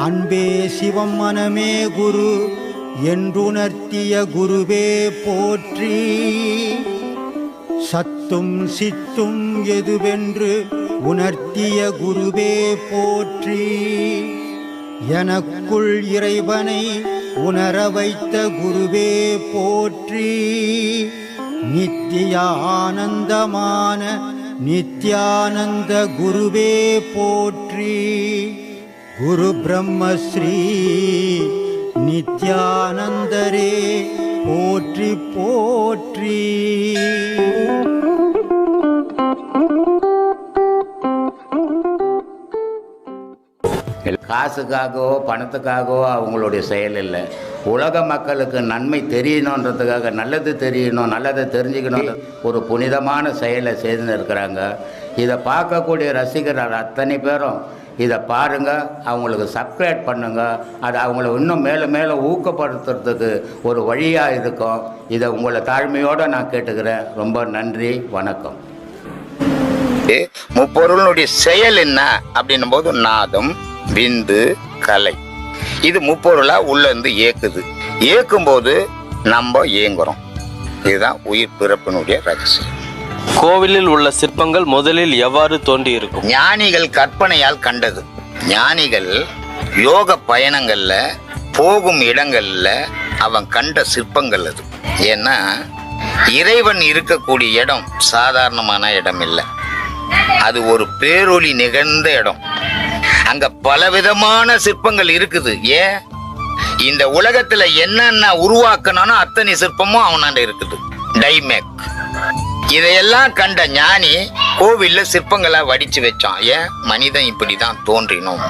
அன்பே சிவம் மனமே குரு என்றுணர்த்திய குருவே போற்றி. சத்தும் சித்தும் எதுவென்று உணர்த்திய குருவே போற்றி. எனக்குள் இறைவனை உணர வைத்த குருவே போற்றி. நித்திய ஆனந்தமான நித்யானந்த குருவே போற்றி. குரு பிரம்மஸ்ரீ நித்யானந்தரே போற்றி போற்றி. காசுக்காகவோ பணத்துக்காகவோ அவங்களுடைய செயல் இல்லை. உலக மக்களுக்கு நன்மை தெரியணுன்றதுக்காக, நல்லது தெரியணும், நல்லதை தெரிஞ்சுக்கணும், ஒரு புனிதமான செயலை செய்துன்னு இருக்கிறாங்க. இதை பார்க்கக்கூடிய ரசிகர்கள் அத்தனை பேரும் இதை பாருங்கள், அவங்களுக்கு சப்ஸ்கிரைப் பண்ணுங்கள். அது அவங்கள இன்னும் மேலே மேலே ஊக்கப்படுத்துறதுக்கு ஒரு வழியாக இருக்கும். இதை உங்களை தாழ்மையோடு நான் கேட்டுக்கிறேன். ரொம்ப நன்றி, வணக்கம். முப்பொருளுடைய செயல் என்ன அப்படின்னும் போது நாதம், விந்து, கலை, இது முப்பொருளா உள்ள இருந்து இயக்குது. இயக்கும் போது நம்ம இயங்குறோம். இதுதான் உயிர் பிறப்பினுடைய ரகசியம். கோவிலில் உள்ள சிற்பங்கள் முதலில் எவ்வாறு தோன்றி இருக்கும்? ஞானிகள் கற்பனையால் கண்டது. ஞானிகள் யோக பயணங்கள்ல போகும் இடங்கள்ல அவன் கண்ட சிற்பங்கள் அது. ஏன்னா இறைவன் இருக்கக்கூடிய இடம் சாதாரணமான இடம் இல்லை. அது ஒரு பேரொளி நிகழ்ந்த இடம். அங்க பலவிதமான சிற்பங்கள் இருக்குது. ஏன்? இந்த உலகத்துல என்னென்ன உருவாக்கணும்னோ அத்தனை சிற்பமும் அவனாண்ட இருக்குது. டைமேக் இதையெல்லாம் கண்ட ஞானி கோவில்ல சிற்பங்களா வடிச்சு வச்சான். ஏன்? மனிதன் இப்படிதான் தோன்றினோம்,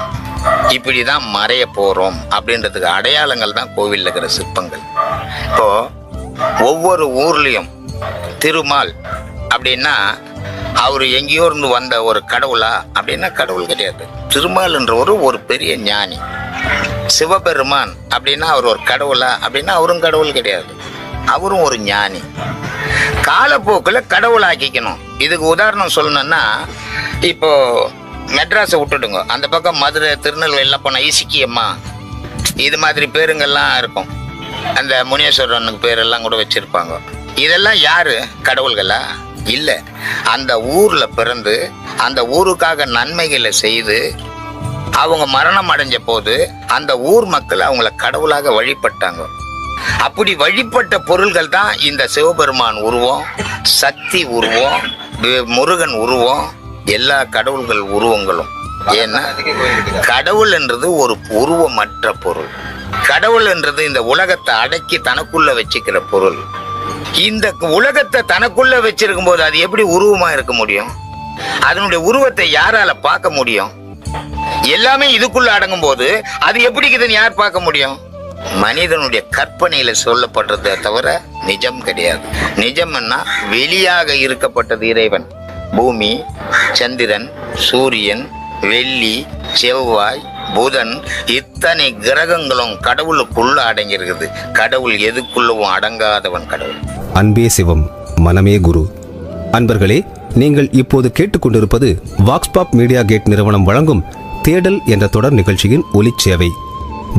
இப்படிதான் மறைய போறோம் அப்படின்றதுக்கு அடையாளங்கள் தான் கோவில்ல இருக்கிற சிற்பங்கள். இப்போ ஒவ்வொரு ஊர்லயும் திருமால் அப்படின்னா அவரு எங்கேயோ இருந்து வந்த ஒரு கடவுளா அப்படின்னா கடவுள் கிடையாது. திருமால்ன்றவரு ஒரு பெரிய ஞானி. சிவபெருமான் அப்படின்னா அவர் ஒரு கடவுளா அப்படின்னா அவரும் கடவுள் கிடையாது, அவரும் ஒரு ஞானி. காலப்போக்கில் கடவுளாக்கிக்கணும். இதுக்கு உதாரணம் சொல்லணும்னா, இப்போ மெட்ராஸை விட்டுடுங்க, அந்த பக்கம் மதுரை, திருநெல்வேலி எல்லாம் போனால் இசிக்கியம்மா, இது மாதிரி பேருங்கள்லாம் இருக்கும். அந்த முனீஸ்வரனுக்கு பேரெல்லாம் கூட வச்சிருப்பாங்க. இதெல்லாம் யாரு? கடவுள்களா? இல்லை. அந்த ஊர்ல பிறந்து அந்த ஊருக்காக நன்மைகளை செய்து அவங்க மரணம் அடைஞ்ச போது அந்த ஊர் மக்கள் அவங்கள கடவுளாக வழிபட்டாங்க. அப்படி வழிபட்ட பொருள்கள் தான் இந்த சிவபெருமான் உருவம், சக்தி உருவம், முருகன் உருவம், எல்லா கடவுள்கள் உருவங்களும். ஏன்னா கடவுள் என்றது ஒரு உருவமற்ற பொருள். கடவுள் என்றது இந்த உலகத்தை அடக்கி தனக்குள்ள வச்சுக்கிற பொருள். இந்த உலகத்தை தனக்குள்ள வச்சிருக்கும் போது அது எப்படி உருவமா இருக்க முடியும்? அதனுடைய உருவத்தை யாரால பார்க்க முடியும்? எல்லாமே இதுக்குள்ள அடங்கும் போது அது எப்படி இருக்குதுன்னு யார் பார்க்க முடியும்? மனிதனுடைய கற்பனையில சொல்லப்படுறதை தவிர நிஜம் கிடையாது. நிஜம்னா வெளியாக இருக்கப்பட்டது இறைவன். பூமி, சந்திரன், சூரியன், வெள்ளி, செவ்வாய், புதன், இத்தனை கிரகங்களும் கடவுளுக்குள்ள அடங்கியிருக்குது. கடவுள் எதுக்குள்ளவும் அடங்காதவன் கடவுள். அன்பே சிவம், மனமே குரு. அன்பர்களே, நீங்கள் இப்போது கேட்டுக்கொண்டிருப்பது வாக்ஸ்பாப் மீடியா கேட் நிறுவனம் வழங்கும் தேடல் என்ற தொடர் நிகழ்ச்சியின் ஒலிச்சேவை.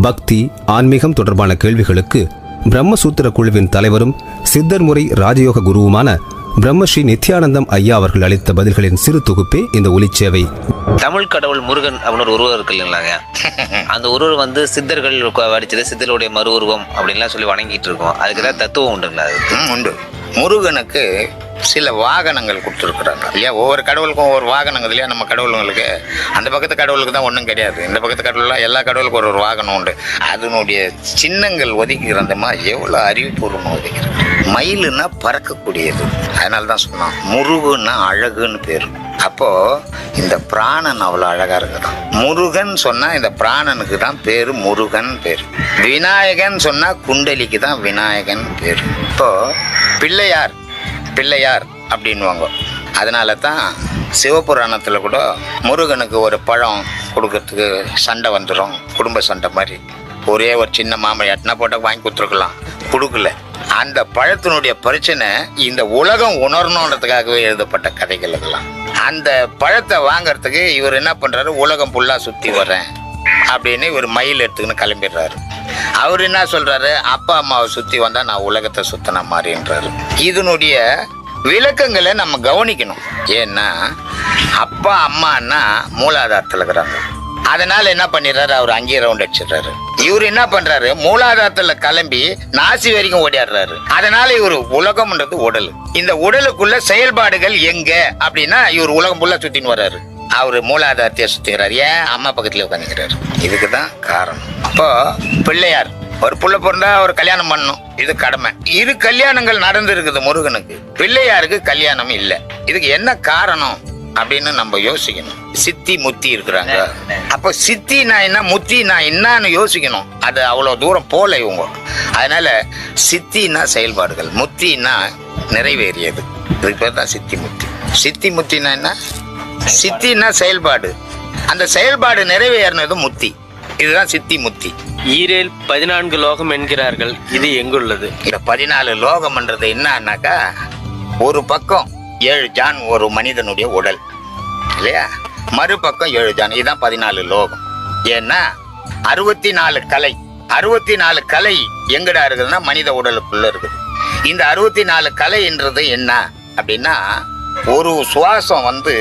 பக்தி, ஆன்மீகம் தொடர்பான கேள்விகளுக்கு பிரம்மசூத்திர குழுவின் தலைவரும் சித்தர் முறை ராஜயோக குருவுமான பிரம்மஸ்ரீ நித்யானந்தம் ஐயா அவர்கள் அளித்த பதில்களின் சிறு தொகுப்பே இந்த ஒலிச்சேவை. தமிழ் கடவுள் முருகன் அப்படின்னு ஒரு உருவம் இருக்கு இல்லைங்களாங்க, அந்த உருவம் வந்து சித்தர்கள் வடிச்சது, சித்தருடைய மறு உருவம் அப்படின்லாம் சொல்லி வணங்கிட்டு இருக்கோம். அதுக்கு ஏதாவது தத்துவம் உண்டுங்களா? அது உண்டு. முருகனுக்கு சில வாகனங்கள் கொடுத்துருக்குறாங்க இல்லையா? ஒவ்வொரு கடவுளுக்கும் ஒவ்வொரு வாகனங்கள் இல்லையா? நம்ம கடவுளுங்களுக்கு அந்த பக்கத்து கடவுளுக்கு தான் ஒன்றும் கிடையாது. இந்த பக்கத்து கடவுள்லாம் எல்லா கடவுளுக்கும் ஒரு வாகனம் உண்டு. அதனுடைய சின்னங்கள் ஒதுக்கிக்கிறந்தமா எவ்வளோ அறிவுபூர்வமாக ஒதுக்கிறது. மயிலுன்னா பறக்கக்கூடியது, அதனால தான் சொன்னான். முருகுன்னா அழகுன்னு பேர். அப்போ இந்த பிராணன் அவ்வளோ அழகா இருக்குதான். முருகன் சொன்னா இந்த பிராணனுக்கு தான் பேரு முருகன் பேர். விநாயகன் சொன்னா குண்டலிக்கு தான் விநாயகன் பேர். இப்போ பிள்ளையார் பிள்ளையார் அப்படின்வாங்க. அதனால தான் சிவபுராணத்தில் கூட முருகனுக்கு ஒரு பழம் கொடுக்கறதுக்கு சண்டை வந்துடும், குடும்ப சண்டை மாதிரி. ஒரே ஒரு சின்ன மாமழை எட்டனா போட்டால் வாங்கி கொடுத்துருக்கலாம், கொடுக்கல. அந்த பழத்தினுடைய பிரச்சனை இந்த உலகம் உணரணுன்றதுக்காகவே எழுதப்பட்ட கதைகள் இதெல்லாம். அந்த பழத்தை வாங்கறதுக்கு இவர் என்ன பண்றாரு, உலகம் ஃபுல்லா சுத்தி வர்றேன் அப்படின்னு இவர் மயில் எடுத்துக்கின்னு கிளம்பிடுறாரு. அவர் என்ன சொல்றாரு, அப்பா அம்மாவை சுத்தி வந்தா நான் உலகத்தை சுத்தின மாதிரின்றாரு. இதனுடைய விளக்கங்களை நம்ம கவனிக்கணும். ஏன்னா அப்பா அம்மான்னா மூலாதாரத்தில் இருக்கிறாங்க. அதனால என்ன பண்ணிடுறாரு, அவர் அங்கேயே ரவுண்ட் அடிச்சிடுறாரு. இவர் என்ன பண்றாரு, மூலாதாரத்துல கிளம்பி நாசி வரைக்கும் ஓடிடுறாரு. அதனால இவர் உலகம்ன்றது உடல். இந்த உடலுக்குள்ள செயல்பாடுகள் எங்க அப்படின்னா இவர் உலகம் ஃபுல்லா சுத்தின்னு வர்றாரு. அவரு மூலாதாரத்தையே சுத்திக்கிறாரு. ஏன், அம்மா பக்கத்துல உட்காந்துக்கிறாரு. இதுக்குதான் காரணம். அப்போ பிள்ளையார் ஒரு புள்ள பிறந்தா ஒரு கல்யாணம் பண்ணணும், இது கடமை. இரு கல்யாணங்கள் நடந்து இருக்குது முருகனுக்கு, பிள்ளையாருக்கு கல்யாணம் இல்லை. இதுக்கு என்ன காரணம் அப்படின்னு நம்ம யோசிக்கணும். சித்தி முத்தி இருக்கிறாங்க. அப்ப சித்தி நான் என்ன, முத்தி நான் என்னன்னு யோசிக்கணும். அது அவ்வளவு தூரம் போல இவங்க. அதனால சித்தின்னா செயல்பாடுகள், முத்தின்னா நிறைவேறியது. இதுக்கு பேர் தான் சித்தி முத்தி. சித்தி முத்தினா என்ன, சித்தின்னா செயல்பாடு, அந்த செயல்பாடு நிறைவேறினது முத்தி. இதுதான் சித்தி முத்தி. ஈரேல் 14 லோகம் என்கிறார்கள், இது எங்குள்ளது? இந்த 14 லோகம்ன்றது என்னன்னாக்கா, ஒரு பக்கம் 7 ஜான் ஒரு மனிதனுடைய உடல் இல்லையா, மறுபக்கம் 7 ஜான், இதுதான் 14 லோகம். ஏன்னா 64 கலை, 64 கலை எங்கடா இருக்குதுன்னா மனித உடலுக்குள்ள இருக்குது. இந்த 64 கலைன்றது என்ன அப்படின்னா, ஒரு சுவாசம் வந்து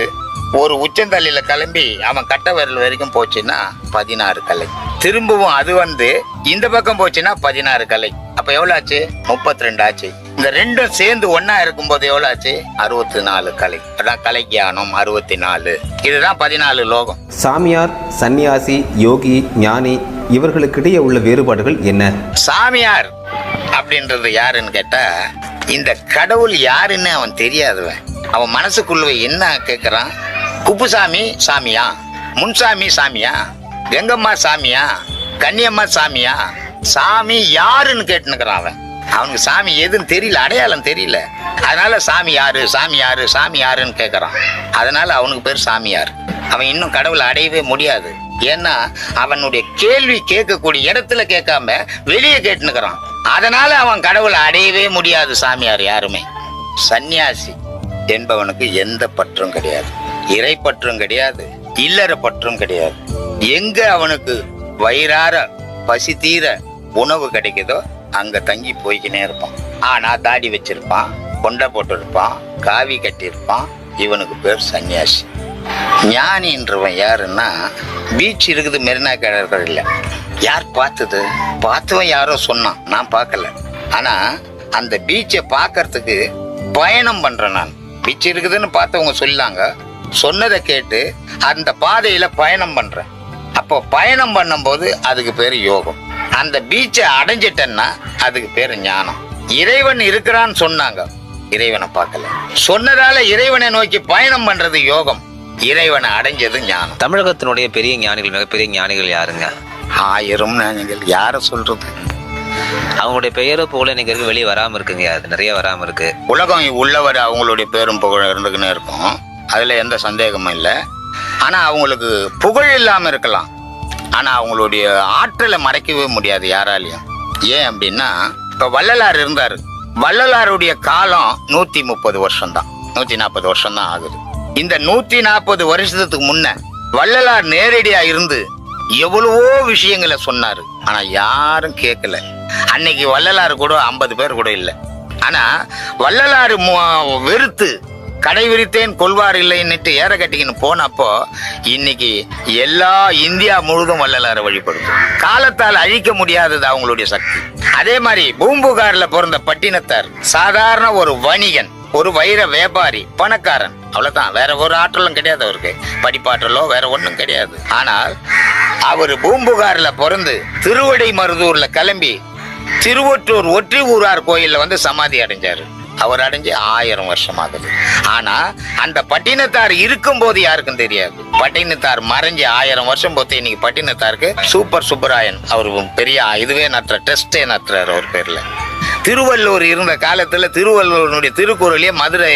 ஒரு உச்சந்தலையில கிளம்பி அவன் கட்ட விரல் வரைக்கும் போச்சுன்னா 16 கலை. திரும்பவும் அது வந்து இந்த பக்கம் போச்சுன்னா 16 கலை. அப்ப எவ்வளவு ஆச்சு, 32 ஆச்சு. இந்த ரெண்டும் சேர்ந்து ஒன்னா இருக்கும்போது எவ்வளவு ஆச்சு, 64 கலை. அதான் கலை ஞானம் 64. இதுதான் 14 லோகம். சாமியார், சந்நியாசி, யோகி, ஞானி இவர்களுக்கிடையே உள்ள வேறுபாடுகள் என்ன? சாமியார் அப்படின்றது யாருன்னு கேட்டா, இந்த கடவுள் யாருன்னு அவன் தெரியாதவன். அவன் மனசுக்குள்ள என்ன கேட்கறான், குப்புசாமி சாமியா, முன்சாமி சாமியா, கங்கம்மா சாமியா, கன்னியம்மா சாமியா, சாமி யாருன்னு கேட்டுனுக்கிறான் அவன். அவனுக்கு சாமி எதுன்னு தெரியல, அடையாளம் தெரியல. அதனால சாமி யாரு, சாமி யாரு, சாமி யாருன்னு கேட்கறான். அதனால அவனுக்கு பேர் சாமியார். அவன் இன்னும் கடவுளை அடையவே முடியாது. ஏன்னா அவனுடைய கேள்வி கேட்கக்கூடிய இடத்துல கேட்காம வெளியே கேட்டுனுக்கிறான். அதனால அவன் கடவுளை அடையவே முடியாது சாமியார் யாருமே. சன்னியாசி என்பவனுக்கு எந்த பற்றும் கிடையாது, இறை பற்றும் கிடையாது, இல்லற பற்றும் கிடையாது. எங்க அவனுக்கு வயிறார பசி தீர உணவு கிடைக்குதோ அங்க தங்கி போய்க்கினே இருப்பான். ஆனா தாடி வச்சிருப்பான், கொண்டை போட்டு இருப்பான், காவி கட்டியிருப்பான். இவனுக்கு பேர் சன்னியாசி. ஞானின்றவன் யாருன்னா, பீச் இருக்குது மெரினா கடற்கரையில், யார் பார்த்தது, பார்த்தவன் யாரோ சொன்னான், நான் பார்க்கல. ஆனா அந்த பீச்சை பார்க்கறதுக்கு பயணம் பண்றேன் நான். பீச் இருக்குதுன்னு பார்த்தவங்க சொல்லாங்க, சொன்னதை கேட்டு அந்த பாதையில பயணம் பண்றேன். அப்போ பயணம் பண்ணும்போது அதுக்கு பேரு யோகம். அந்த பீச்சை அடைஞ்சிட்டேன்னா அதுக்கு பேரு ஞானம். இறைவன் இருக்கிறான்னு சொன்னாங்க, இறைவனை பார்க்கல. சொன்னதால இறைவனை நோக்கி பயணம் பண்றது யோகம், இறைவனை அடைஞ்சது ஞானம். தமிழகத்தினுடைய பெரிய ஞானிகள், மிகப்பெரிய ஞானிகள் யாருங்க? 1000 ஞானிகள். யார சொல்றது, அவங்களுடைய பெயரோ புகழ இன்னைக்கு வெளியே வராம இருக்குங்க. அது நிறைய வராம இருக்கு. உலகம் உள்ளவர் அவங்களுடைய பேரும் புகழும் இருந்துக்குன்னு இருக்கும், அதுல எந்த சந்தேகமும் இல்லை. ஆனா அவங்களுக்கு புகழ் இல்லாம இருக்கலாம், ஆனா அவங்களுடைய ஆற்றலை மறைக்கவே முடியாது யாராலையும். ஏன் அப்படின்னா, இப்ப வள்ளலார் இருந்தாரு, வள்ளலாருடைய காலம் 130 வருஷம் தான், 140 வருஷம் தான் ஆகுது. இந்த 140 வருஷத்துக்கு முன்ன வள்ளலார் நேரடியா இருந்து எவ்வளவோ விஷயங்களை சொன்னாரு, ஆனா யாரும் கேட்கல. அன்னைக்கு வள்ளலார் கூட 50 பேர் கூட இல்லை. ஆனா வள்ளலார் வெறுத்து கடை விரித்தேன் கொள்வார் இல்லைன்னுட்டு ஏற கட்டிக்கின்னு போனப்போ இன்னைக்கு எல்லா இந்தியா முழுதும் வள்ளலாரை வழிபடுது. காலத்தால் அழிக்க முடியாதது அவங்களுடைய சக்தி. அதே மாதிரி பூம்புகார்ல பிறந்த பட்டினத்தார் சாதாரண ஒரு வணிகன், ஒரு வைர வியாபாரி, பணக்காரன், அவ்வளவுதான். வேற ஒரு ஆற்றலும் கிடையாது அவருக்கு, படிப்பாற்றலோ வேற ஒண்ணும் கிடையாது. ஆனால் அவரு பூம்புகார்ல பிறந்து திருவடை மருதூர்ல கிளம்பி திருவொற்றூர் ஒற்றி ஊரார் கோயில்ல வந்து சமாதி அடைஞ்சாரு. அவர் அடைஞ்சு 1000 வருஷம் ஆகுது. ஆனா அந்த பட்டினத்தார் இருக்கும் போது யாருக்கும் தெரியாது. பட்டினத்தார் மறைஞ்சு 1000 வருஷம் போது இன்னைக்கு பட்டினத்தாருக்கு சூப்பர் சுப்பராயன் அவர் பெரிய இதுவே நட்டுற டெஸ்டே நட்டுறாரு அவர் பேர்ல. திருவள்ளுவர் இருந்த காலத்துல திருவள்ளுவனுடைய திருக்குறளையே மதுரை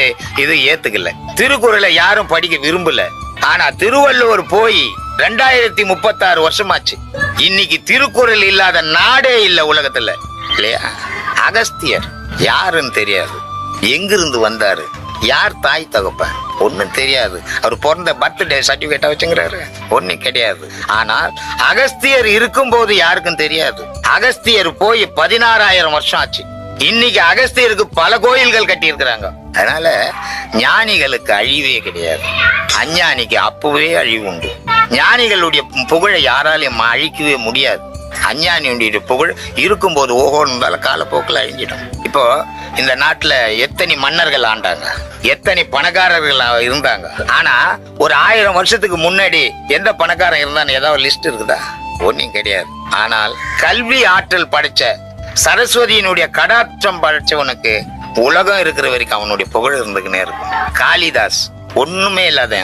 இது ஏத்துக்கல, திருக்குறளை யாரும் படிக்க விரும்பல. ஆனா திருவள்ளுவர் போய் 2036 வருஷமாச்சு. இன்னைக்கு திருக்குறள் இல்லாத நாடே இல்லை உலகத்துல, இல்லையா? அகஸ்தியர் யாருன்னு தெரியாது, எங்கிருந்து வந்தாரு, யார் தாய் தகப்பன், ஒன்றும் தெரியாது. அவர் பிறந்த பர்த்டே சர்டிபிகேட்டா வச்சுங்கிறாரு, ஒன்றும் கிடையாது. ஆனால் அகஸ்தியர் இருக்கும்போது யாருக்கும் தெரியாது. அகஸ்தியர் போய் 16,000 வருஷம் ஆச்சு. இன்னைக்கு அகஸ்தியருக்கு பல கோயில்கள் கட்டி இருக்கிறாங்க. அதனால ஞானிகளுக்கு அழிவே கிடையாது, அஞ்ஞானிக்கு அப்பவே அழிவு உண்டு. ஞானிகளுடைய புகழை யாராலையும் அழிக்கவே முடியாது. அஞ்ஞானியுடைய புகழ் இருக்கும்போது ஓஹோன்னு இருந்தாலும் காலப்போக்கில் அழிஞ்சிடும். இப்போ இந்த நாட்டுல எத்தனை மன்னர்கள் ஆண்டாங்க, எத்தனை பணக்காரர்கள் இருந்தாங்க. ஆனா ஒரு 1000 வருஷத்துக்கு முன்னாடி எந்த பணக்காரன் இருந்தான்னு ஏதாவது லிஸ்ட் இருக்குதா? ஒன்றும் கிடையாது. ஆனால் கல்வி ஆற்றல் படைச்ச சரஸ்வதியினுடைய கடாட்சம் படைச்சவனுக்கு உலகம் இருக்கிற வரைக்கும் அவனுடைய புகழ் இருந்துக்குன்னே இருக்கும். காளிதாஸ் ஒண்ணுமே இல்லாத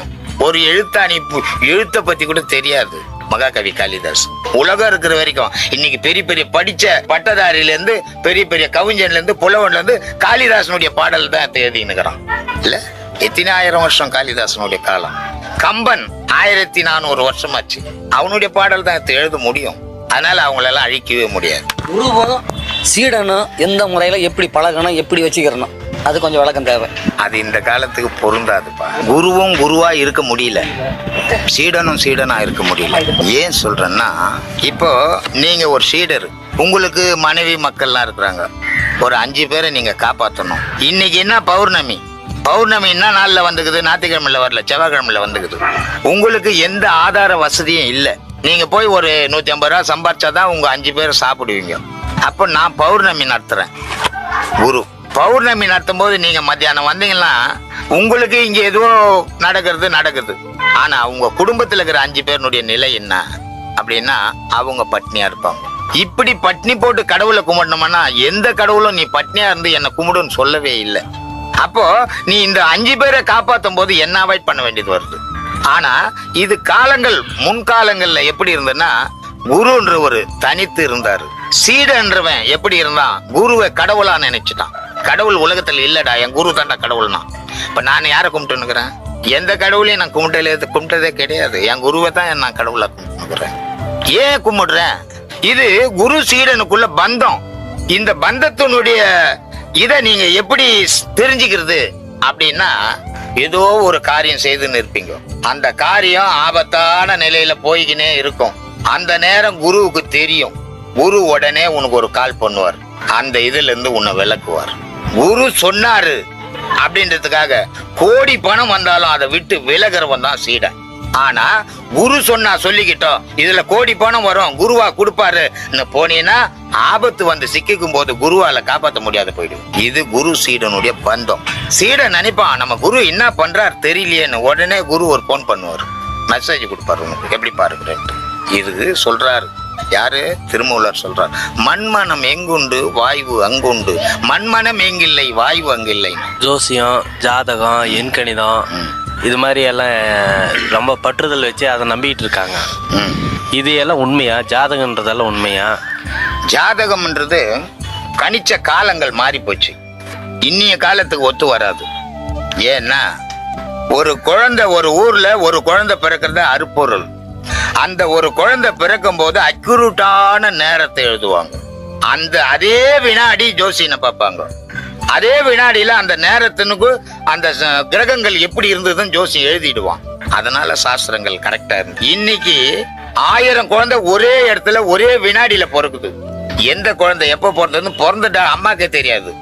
ஒரு எழுத்தாணி, எழுத்தை பத்தி கூட தெரியாது மகாகவி காளிதாஸ். உலகம் இருக்கிற வரைக்கும் இன்னைக்கு பெரிய பெரிய படிச்ச பட்டதாரில இருந்து பெரிய பெரிய கவிஞன்ல இருந்து புலவன்ல இருந்து காளிதாசனுடைய பாடல் தான் எழுதினுக்கிறான். இல்ல எத்தனை 1000 வருஷம் காளிதாசனுடைய காலம். கம்பன் 1400 வருஷமாச்சு, அவனுடைய பாடல் தான் எழுத முடியும். அதனால அவங்களெல்லாம் அழிக்கவே முடியாது. குருவும் சீடனும் எந்த முறையில எப்படி பழகணும், எப்படி வச்சுக்கிறணும், அது கொஞ்சம் விளக்கம் தேவை. அது இந்த காலத்துக்கு பொருந்தாதுப்பா. குருவும் குருவா இருக்க முடியல, சீடனும் சீடனா இருக்க முடியல. ஏன் சொல்றேன்னா, இப்போ நீங்க ஒரு சீடர், உங்களுக்கு மனைவி மக்கள்லாம் இருக்கிறாங்க, ஒரு 5 பேரை நீங்க காப்பாற்றணும். இன்னைக்கு என்ன பௌர்ணமி, பௌர்ணமி என்ன நாள்ல வந்துக்குது? ஞாயிற்றுக்கிழமையில வரல, செவ்வாய்க்கிழமையில வந்துக்குது. உங்களுக்கு எந்த ஆதார வசதியும் இல்லை. நீங்க போய் ஒரு 150 ரூபா சம்பாரிச்சாதான் உங்க 5 பேரை சாப்பிடுவீங்க. அப்ப நான் பௌர்ணமி நடத்துறேன், குரு பௌர்ணமி நடத்தும் போது நீங்க மத்தியானம் வந்தீங்கன்னா உங்களுக்கு இங்க ஏதோ நடக்குது. ஆனா உங்க குடும்பத்துல இருக்கிற 5 பேருடைய நிலை என்ன அப்படின்னா, அவங்க பட்னியா இருப்பாங்க. இப்படி பட்னி போட்டு கடவுளை கும்பிடணும்னா எந்த கடவுளும் நீ பட்னியா இருந்து என்ன கும்பிடுன்னு சொல்லவே இல்லை. அப்போ நீ இந்த 5 பேரை காப்பாற்றும் போது என்ன அவாய்ட் பண்ண வேண்டியது வருது. ஆனா இது காலங்கள் முன்காலங்கள்ல எப்படி இருந்ததுன்னா, குருன்ற ஒரு தனித்து இருந்தாரு. சீடன்றவன் எப்படி இருந்தான்? குருவை கடவுளா நினைச்சுட்டான். கடவுள் உலகத்துல இல்லடா, என் குரு தான்டா கடவுள்னா. இப்ப நான் யாரை கும்பிட்டுன்னுக்குறேன்? எந்த கடவுளையும் நான் கும்பிட்டதே கிடையாது. என் குருவை தான் நான் கடவுளா கும்பிட்டுக்கிறேன். ஏன் கும்பிடுறேன்? இது குரு சீடனுக்குள்ள பந்தம். இந்த பந்தத்தினுடைய இதை நீங்க எப்படி தெரிஞ்சுக்கிறது அப்படின்னா, ஏதோ ஒரு காரியம் செய்துன்னு இருப்பீங்க, அந்த காரியம் ஆபத்தான நிலையில போய்கினே இருக்கும். அந்த நேரம் குருவுக்கு தெரியும். குரு உடனே உனக்கு ஒரு கால் பண்ணுவார், அந்த இதுல இருந்து உன்னை விளக்குவார். குரு சொன்னாரு அப்படின்றதுக்காக கோடி பணம் வந்தாலும் அதை விட்டு விலகிறவன் தான் சீடன். ஆனா குரு சொன்னா சொல்லிக்கிட்டோம், இதுல கோடி பணம் வரும், குருவா கொடுப்பாரு போனீங்கன்னா ஆபத்து வந்து சிக்கிக்கும் போது குருவால காப்பாற்ற முடியாத போயிடும். இது குரு சீடனுடைய பந்தம். சீடன் நினைப்பான் நம்ம குரு என்ன பண்றார் தெரியலையேன்னு. உடனே குரு ஒரு போன் பண்ணுவார், மெசேஜ் கொடுப்பாரு, உனக்கு எப்படி பாருங்க. இது சொல்றாரு யாரு? திருமூலர் சொல்றார், மண்மனம் எங்குண்டு வாய்வு அங்குண்டு, மண்மனம் எங்கில்லை வாய்வு அங்கில்லை. ஜோசியம், ஜாதகம், எண்கணிதம் இது மாதிரி எல்லாம் ரொம்ப பற்றுதல் வச்சு அதை நம்பிக்கிட்டு இருக்காங்க. இது எல்லாம் உண்மையா? ஜாதகன்றதெல்லாம் உண்மையா? ஜாதகம்ன்றது கணிச்ச காலங்கள் மாறி போச்சு, இன்னிய காலத்துக்கு ஒத்து வராது. ஏன்னா ஒரு குழந்தை, ஒரு ஊர்ல ஒரு குழந்தை பிறக்கிறது அருப்பொருள். அந்த ஒரு குழந்தை பிறக்கும் போது அக்யூரேட்டான நேரத்தை எழுதுவாங்க. அதே வினாடி ஜோசியனை பார்ப்பாங்க. அதே வினாடியில அந்த நேரத்தினுக்கு அந்த கிரகங்கள் எப்படி இருந்ததுன்னு ஜோசி எழுதிடுவான். அதனால சாஸ்திரங்கள் கரெக்டா இருந்து. இன்னைக்கு 1000 குழந்தை ஒரே இடத்துல ஒரே வினாடியில பிறக்குது. எந்த குழந்தை எப்ப பிறந்ததுன்னு பிறந்துட்டா அம்மாக்கே தெரியாது.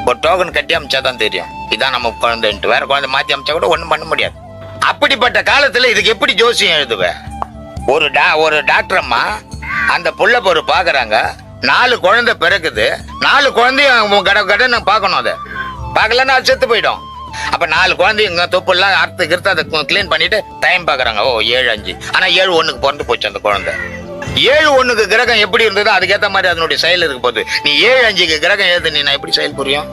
ஒரு டோக்கன் கட்டி அமைச்சாதான் தெரியும், இதான் நம்ம குழந்தைன்ட்டு. வேற குழந்தை மாத்தி அமைச்சா கூட ஒண்ணும் பண்ண முடியாது. அப்படிப்பட்ட காலத்துல இதுக்கு எப்படி ஜோசியம் எழுதுவேன்? ஒரு டாக்டர் அம்மா அந்த புள்ள பொரு பாக்குறாங்க, 4 குழந்தை பிறக்குது, 4 குழந்தையும் கடனை பார்க்கணும். அதை பார்க்கலன்னா அது செத்து போயிடும். அப்ப 4 குழந்தைங்க தொப்புலாம் அறுத்து அதை கிளீன் பண்ணிட்டு டைம் பாக்குறாங்க. ஓ 7:05. ஆனா 7:1 பிறந்து போச்சு அந்த குழந்தை. 7:1 கிரகம் எப்படி இருந்ததோ அதுக்கேற்ற மாதிரி அதனுடைய செயல் இருக்கு போது. நீ 7:05 கிரகம் எழுது, நீ எப்படி செயல் புரியும்?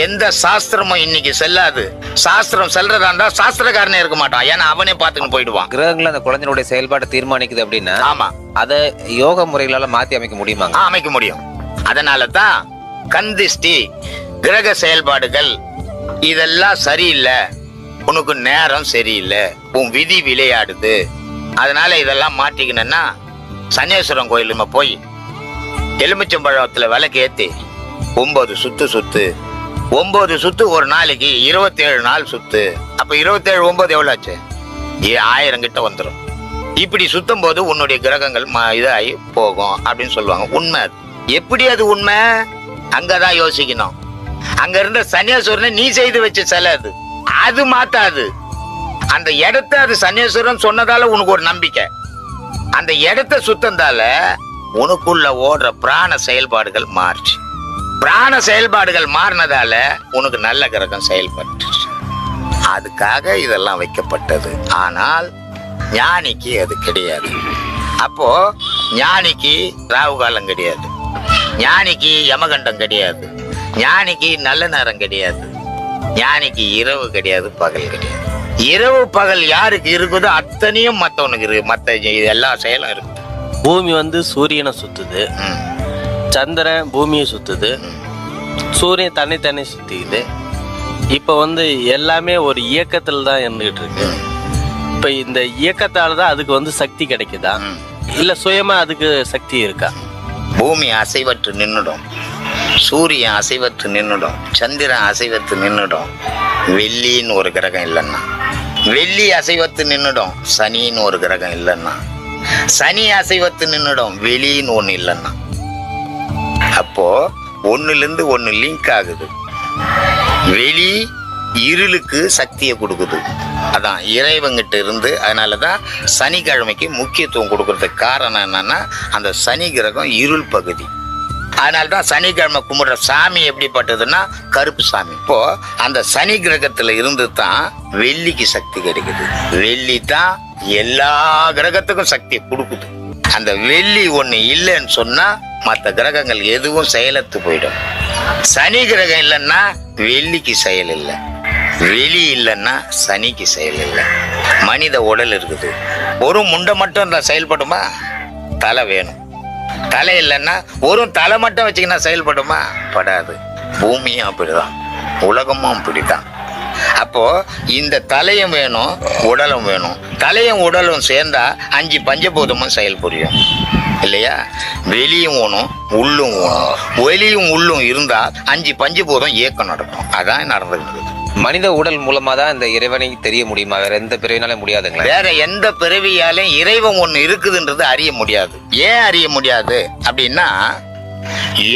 எந்த சாஸ்திரமும் இன்னைக்கு செல்லாது. சாஸ்திரம் செல்றதா இருந்தா சாஸ்திரக்காரனே இருக்க மாட்டான், ஏன்னா அவனே பார்த்துன்னு போயிடுவான். கிரகங்கள் அந்த குழந்தையுடைய செயல்பாட்டை தீர்மானிக்குது அப்படின்னா, ஆமா, அதை யோக முறைகளால மாத்தி அமைக்க முடியுமா? அமைக்க முடியும். அதனால தான் கந்திஷ்டி, கிரக செயல்பாடுகள் இதெல்லாம் சரியில்லை, உனக்கு நேரம் சரியில்லை, உன் விதி விளையாடுது, அதனால இதெல்லாம் மாட்டிக்கணும்னா சனீஸ்வரன் கோயிலுமா போய் எலுமிச்சம்பழத்துல விளக்கு ஏத்தி 9 சுத்து 9 சுத்து ஒரு நாளைக்கு 27 நாள் சுத்து. அப்ப 27 9 எவ்வளவு ஆச்சு? 1000 கிட்ட வந்துடும். இப்படி சுத்தும் போது உன்னுடைய கிரகங்கள் இதாகி போகும் அப்படின்னு சொல்லுவாங்க. உண்மை அது. எப்படி அது உண்மை? அங்கதான் யோசிக்கணும். அங்க இருந்த சன்னியாசுரனை நீ செய்து வச்ச சிலை அது, அது மாத்தாது. அந்த இடத்த அது சன்னியாசுரன் சொன்னதால உனக்கு ஒரு நம்பிக்கை. அந்த இடத்த சுத்தந்தால உனக்குள்ள ஓடுற பிராண செயல்பாடுகள் மாறுச்சு. பிராண செயல்பாடுகள் மாறினதால உனக்கு நல்ல கிரகம் செயல்பட்டு. அதுக்காக இதெல்லாம் வைக்கப்பட்டது. ஆனால் ஞானிக்கு அது கிடையாது. அப்போ ஞானிக்கு ராகு காலம் கிடையாது, ஞானிக்கு யமகண்டம் கிடையாது, ஞானிக்கு நல்ல நேரம் கிடையாது, ஞானிக்கு இரவு கிடையாது, பகல் கிடையாது. இரவு பகல் யாருக்கு இருக்குதோ அத்தனையும் மத்தவனுக்கு இருக்கு. மத்த எல்லா செயலும் இருக்கு. பூமி வந்து சூரியனை சுத்துது, சந்திரன் பூமியை சுத்துது, சூரியன் தன்னை சுத்திக்குது. இப்போ வந்து எல்லாமே ஒரு இயக்கத்தில் தான் இருந்துகிட்டு இருக்கு. இப்போ இந்த இயக்கத்தால தான் அதுக்கு வந்து சக்தி கிடைக்குதா, இல்லை சுயமா அதுக்கு சக்தி இருக்கா? பூமி அசைவற்று நின்றுடும், சூரியன் அசைவற்று நின்றுடும், சந்திரன் அசைவற்று நின்றுடும். வெள்ளின்னு ஒரு கிரகம் இல்லைன்னா, வெள்ளி அசைவத்து நின்றுடும். சனின்னு ஒரு கிரகம் இல்லைன்னா, சனி அசைவத்து நின்றுடும். வெளின்னு ஒண்ணு இல்லைன்னா, அப்போ ஒண்ணுலேருந்து ஒண்ணு லிங்க் ஆகுது. வெளி இருளுக்கு சக்தியை கொடுக்குது. அதான் இறைவங்கிட்ட இருந்து. அதனாலதான் சனிக்கிழமைக்கு முக்கியத்துவம் கொடுக்கறதுக்கு காரணம் என்னன்னா, அந்த சனி கிரகம் இருள் பகுதி. அதனால்தான் சனிக்கிழமை கும்பிடுற சாமி எப்படிப்பட்டதுன்னா கருப்பு சாமி. இப்போ அந்த சனி கிரகத்துல இருந்து தான் வெள்ளிக்கு சக்தி கிடைக்குது. வெள்ளி தான் எல்லா கிரகத்துக்கும் சக்தி கொடுக்குது. அந்த வெள்ளி ஒண்ணு இல்லைன்னு சொன்னா மற்ற கிரகங்கள் எதுவும் செயலத்து போயிடும். சனி கிரகம் இல்லைன்னா வெள்ளிக்கு செயல் இல்லை, வெளி இல்லைன்னா சனிக்கு செயல் இல்லை. மனித உடல் இருக்குது, ஒரு முண்டை மட்டும் இருந்தா செயல்படுமா? தலை வேணும். தலை இல்லைன்னா ஒரு தலை மட்டும் வச்சுக்கினா செயல்படுமா? படாது. பூமியும் அப்படிதான், உலகமும் அப்படிதான். அப்போ இந்த தலையும் வேணும், உடலும் வேணும். தலையும் உடலும் சேர்ந்தா 5 பஞ்சபூதமும் செயல்புரியும் இல்லையா? வெளியும் ஓணும், உள்ளும் ஓணும். வெளியும் உள்ளும் இருந்தா 5 பஞ்சபூதம் இயக்கம் நடக்கும். அதான் நடந்துருக்குது. மனித உடல் மூலமா தான் இந்த இறைவனை தெரிய முடியுமா? வேற எந்த பிறவினாலும் முடியாதுங்களா? வேற எந்த பிறவியாலும் இறைவன் ஒண்ணு இருக்குதுன்றது அறிய முடியாது. ஏன் அறிய முடியாது அப்படின்னா,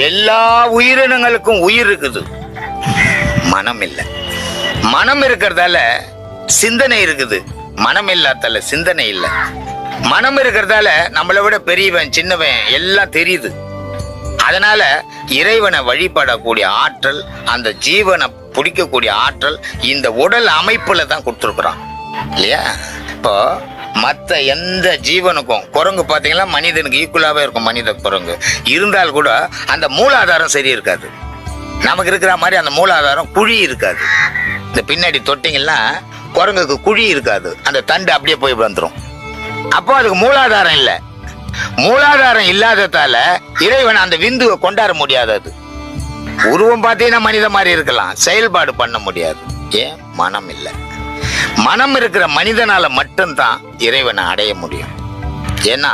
எல்லா உயிரினங்களுக்கும் உயிர் இருக்குது, மனம் இல்லை. மனம் இருக்கிறதால சிந்தனை இருக்குது, மனம் இல்லாதால சிந்தனை இல்லை. மனம் இருக்கிறதால நம்மளை விட பெரியவன் சின்னவன் எல்லாம் தெரியுது. அதனால இறைவனை வழிபடக்கூடிய ஆற்றல், அந்த ஜீவனை பிடிக்கக்கூடிய ஆற்றல் இந்த உடல் அமைப்புல தான் கொடுத்துருக்குறான் இல்லையா? இப்போ மற்ற எந்த ஜீவனுக்கும், குரங்கு பார்த்தீங்கன்னா மனிதனுக்கு ஈக்குவலாகவே இருக்கும். மனித குரங்கு இருந்தால் கூட அந்த மூலாதாரம் சரி இருக்காது. நமக்கு இருக்கிற மாதிரி அந்த மூலாதாரம் குழி இருக்காது. இந்த பின்னாடி தொட்டிங்கன்னா குரங்குக்கு குழி இருக்காது, அந்த தண்டு அப்படியே போய் வந்துடும். அப்போ அதுக்கு மூலாதாரம் இல்லை. மூலாதாரம் இல்லாததால இறைவன் அந்த விந்துவை கொண்டாட முடியாது. உருவம் பார்த்தீங்கன்னா மனித மாதிரி இருக்கலாம், செயல்பாடு பண்ண முடியாது. ஏன்? மனம் இல்லை. மனம் இருக்கிற மனிதனால மட்டும்தான் இறைவனை அடைய முடியும். ஏன்னா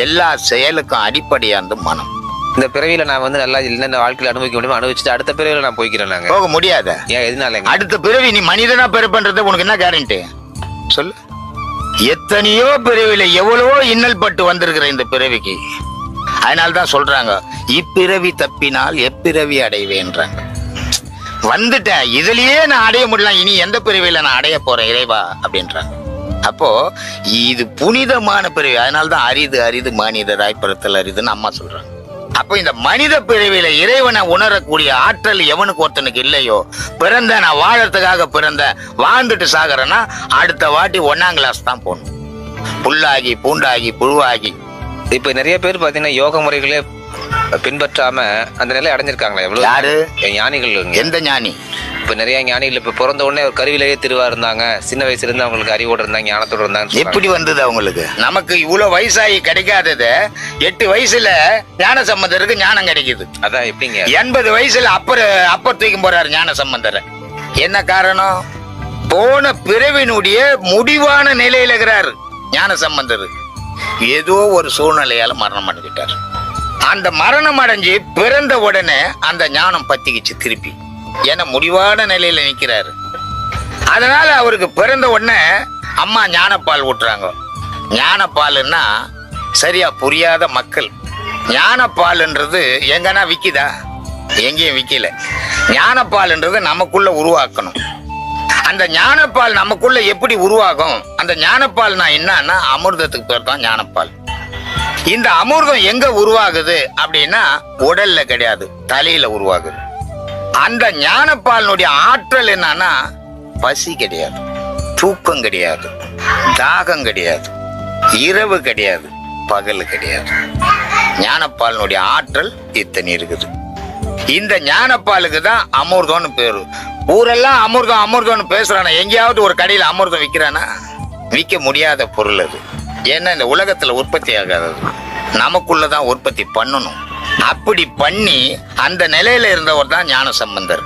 எல்லா செயலுக்கும் அடிப்படையானது மனம். இந்த பிறவியில நான் வந்து நல்லா இந்த வாழ்க்கையில அனுபவிக்க முடியுமா? அனுபவிச்சுட்டு அடுத்த பிறவியில நான் போய்க்கிறேன். நாங்க போக முடியாத. ஏன்? எதனால? அடுத்த பிறவி நீ மனிதனா பிறப்புன்றது உனக்கு என்ன கேரண்டி சொல்லு? எத்தனையோ பிறவில எவ்வளவோ இன்னல் பட்டு வந்திருக்கிற இந்த பிறவிக்கு. அதனால்தான் சொல்றாங்க, இப்பிறவி தப்பினால் எப்பிறவி அடைவேன்றாங்க. வந்துட்டேன், இதுலயே நான் அடைய முடியல, இனி எந்த பிறவியில நான் அடைய போறேன் இறைவா அப்படின்றாங்க. அப்போ இது புனிதமான பிறவி. அதனால்தான் அரிது அரிது மனிதராய் பிறத்தல் அரிதுன்னு அம்மா சொல்றாங்க. அப்போ இந்த மனித பிறவியில இறைவனை உணரக்கூடிய ஆற்றல் எவனுக்கு ஒருத்தனுக்கு இல்லையோ, பிறந்த நான் வாழறதுக்காக பிறந்த, வாழ்ந்துட்டு சாகிறேன்னா அடுத்த வாட்டி 1ஆம் கிளாஸ் தான் போகணும். புல்லாகி பூண்டாகி புழுவாகி. இப்ப நிறைய பேர் பாத்தீங்கன்னா யோக முறைகளே பின்பற்றாம அந்த நிலை அடைஞ்சிருக்காங்களா? எவ்வளவு? யாரு? ஞானிகள். எந்த ஞானி? இப்ப நிறைய ஞானிகள் இப்ப பிறந்த உடனே ஒரு கருவிலேயே திருவா இருந்தாங்க, சின்ன வயசுல இருந்து அவங்களுக்கு அறிவோடு இருந்தாங்க, ஞானத்தோடு இருந்தாங்க. எப்படி வந்தது அவங்களுக்கு? நமக்கு இவ்வளவு வயசாகி கிடைக்காதது 8 வயசுல ஞான சம்பந்தருக்கு ஞானம் கிடைக்குது. அதான் எப்படிங்க? 80 வயசுல அப்ப தூக்கி போறாரு ஞான சம்பந்தரை. என்ன காரணம்? போன பிறவினுடைய முடிவான நிலையில இருக்கிறாரு ஞான சம்பந்தர். ஏதோ ஒரு சூழ்நிலையால மரணம் அடைஞ்சிட்டார். அந்த மரணம் அடைஞ்சு பிறந்த உடனே அந்த ஞானம் பத்திக்கிச்சு திருப்பி. ஏன்னா முடிவான நிலையில நிக்கிறாரு. அதனால அவருக்கு பிறந்த உடனே அம்மா ஞானப்பால் ஊட்டுறாங்க. ஞானப்பால்னா சரியா புரியாத மக்கள், ஞானப்பால்ன்றது எங்கன்னா விக்குதா? எங்கேயும் விக்கல. ஞானப்பால்ன்றது நமக்குள்ள உருவாக்கணும். அந்த ஞானப்பால் நமக்குள்ள எப்படி உருவாகும்? அந்த ஞானப்பால்னா என்னன்னா அமிர்தத்துக்கு பேர் தான் ஞானப்பால். இந்த அமிர்தம் எங்க உருவாகுது அப்படின்னா உடல்ல கிடையாது, தலையில உருவாகுது. அந்த ஞானப்பாலினுடைய ஆற்றல் என்னன்னா பசி கிடையாது, தூக்கம் கிடையாது, தாகம் கிடையாது, இரவு கிடையாது, பகல் கிடையாது. ஞானப்பாலினுடைய ஆற்றல் இத்தனை இருக்குது. இந்த ஞானப்பாலுக்கு தான் அமிர்தம்னு பேரு. ஊரெல்லாம் அமிர்தம் அமிர்தம்னு பேசுறானா? எங்கேயாவது ஒரு கடையில் அமிர்தம் விற்கிறானா? விற்க முடியாத பொருள் அது. ஏன்னா இந்த உலகத்துல உற்பத்தி ஆகாதது, நமக்குள்ளதான் உற்பத்தி பண்ணணும். அப்படி பண்ணி அந்த நிலையில இருந்தவர் தான் ஞான சம்பந்தர்.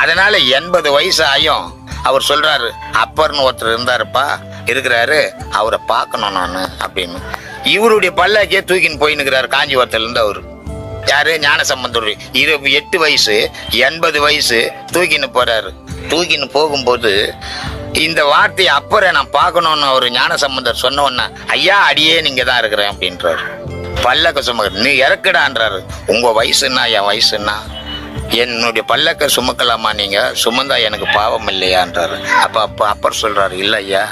அதனால 80 வயசு ஆயும் அவர் சொல்றாரு, அப்பர்னு ஒருத்தர் இருந்தாருப்பா, இருக்கிறாரு, அவரை பார்க்கணும் நான் அப்படின்னு. இவருடைய பல்லாக்கியே தூக்கின்னு போயின்னுக்கிறாரு காஞ்சிபுரத்துல இருந்து. அவரு யாரு? ஞான சம்பந்தர். 8 வயசு 80 வயசு தூக்கின்னு போறாரு. தூக்கின்னு போகும்போது இந்த வார்த்தையை அப்பரை நான் பார்க்கணும்னு அவர் ஞான சம்பந்தர் சொன்ன உடனே, ஐயா அடியே நீங்க தான் இருக்கிறேன் அப்படின்றாரு. பல்லக்க சுமக்க நீ இறக்குடான்றாரு. உங்க வயசுன்னா என் வயசுன்னா என்னுடைய பல்லக்க சுமக்கலாமா? நீங்க சுமந்தா எனக்கு பாவம் இல்லையான்றாரு. அப்பர் சொல்றாரு, இல்ல ஐயா,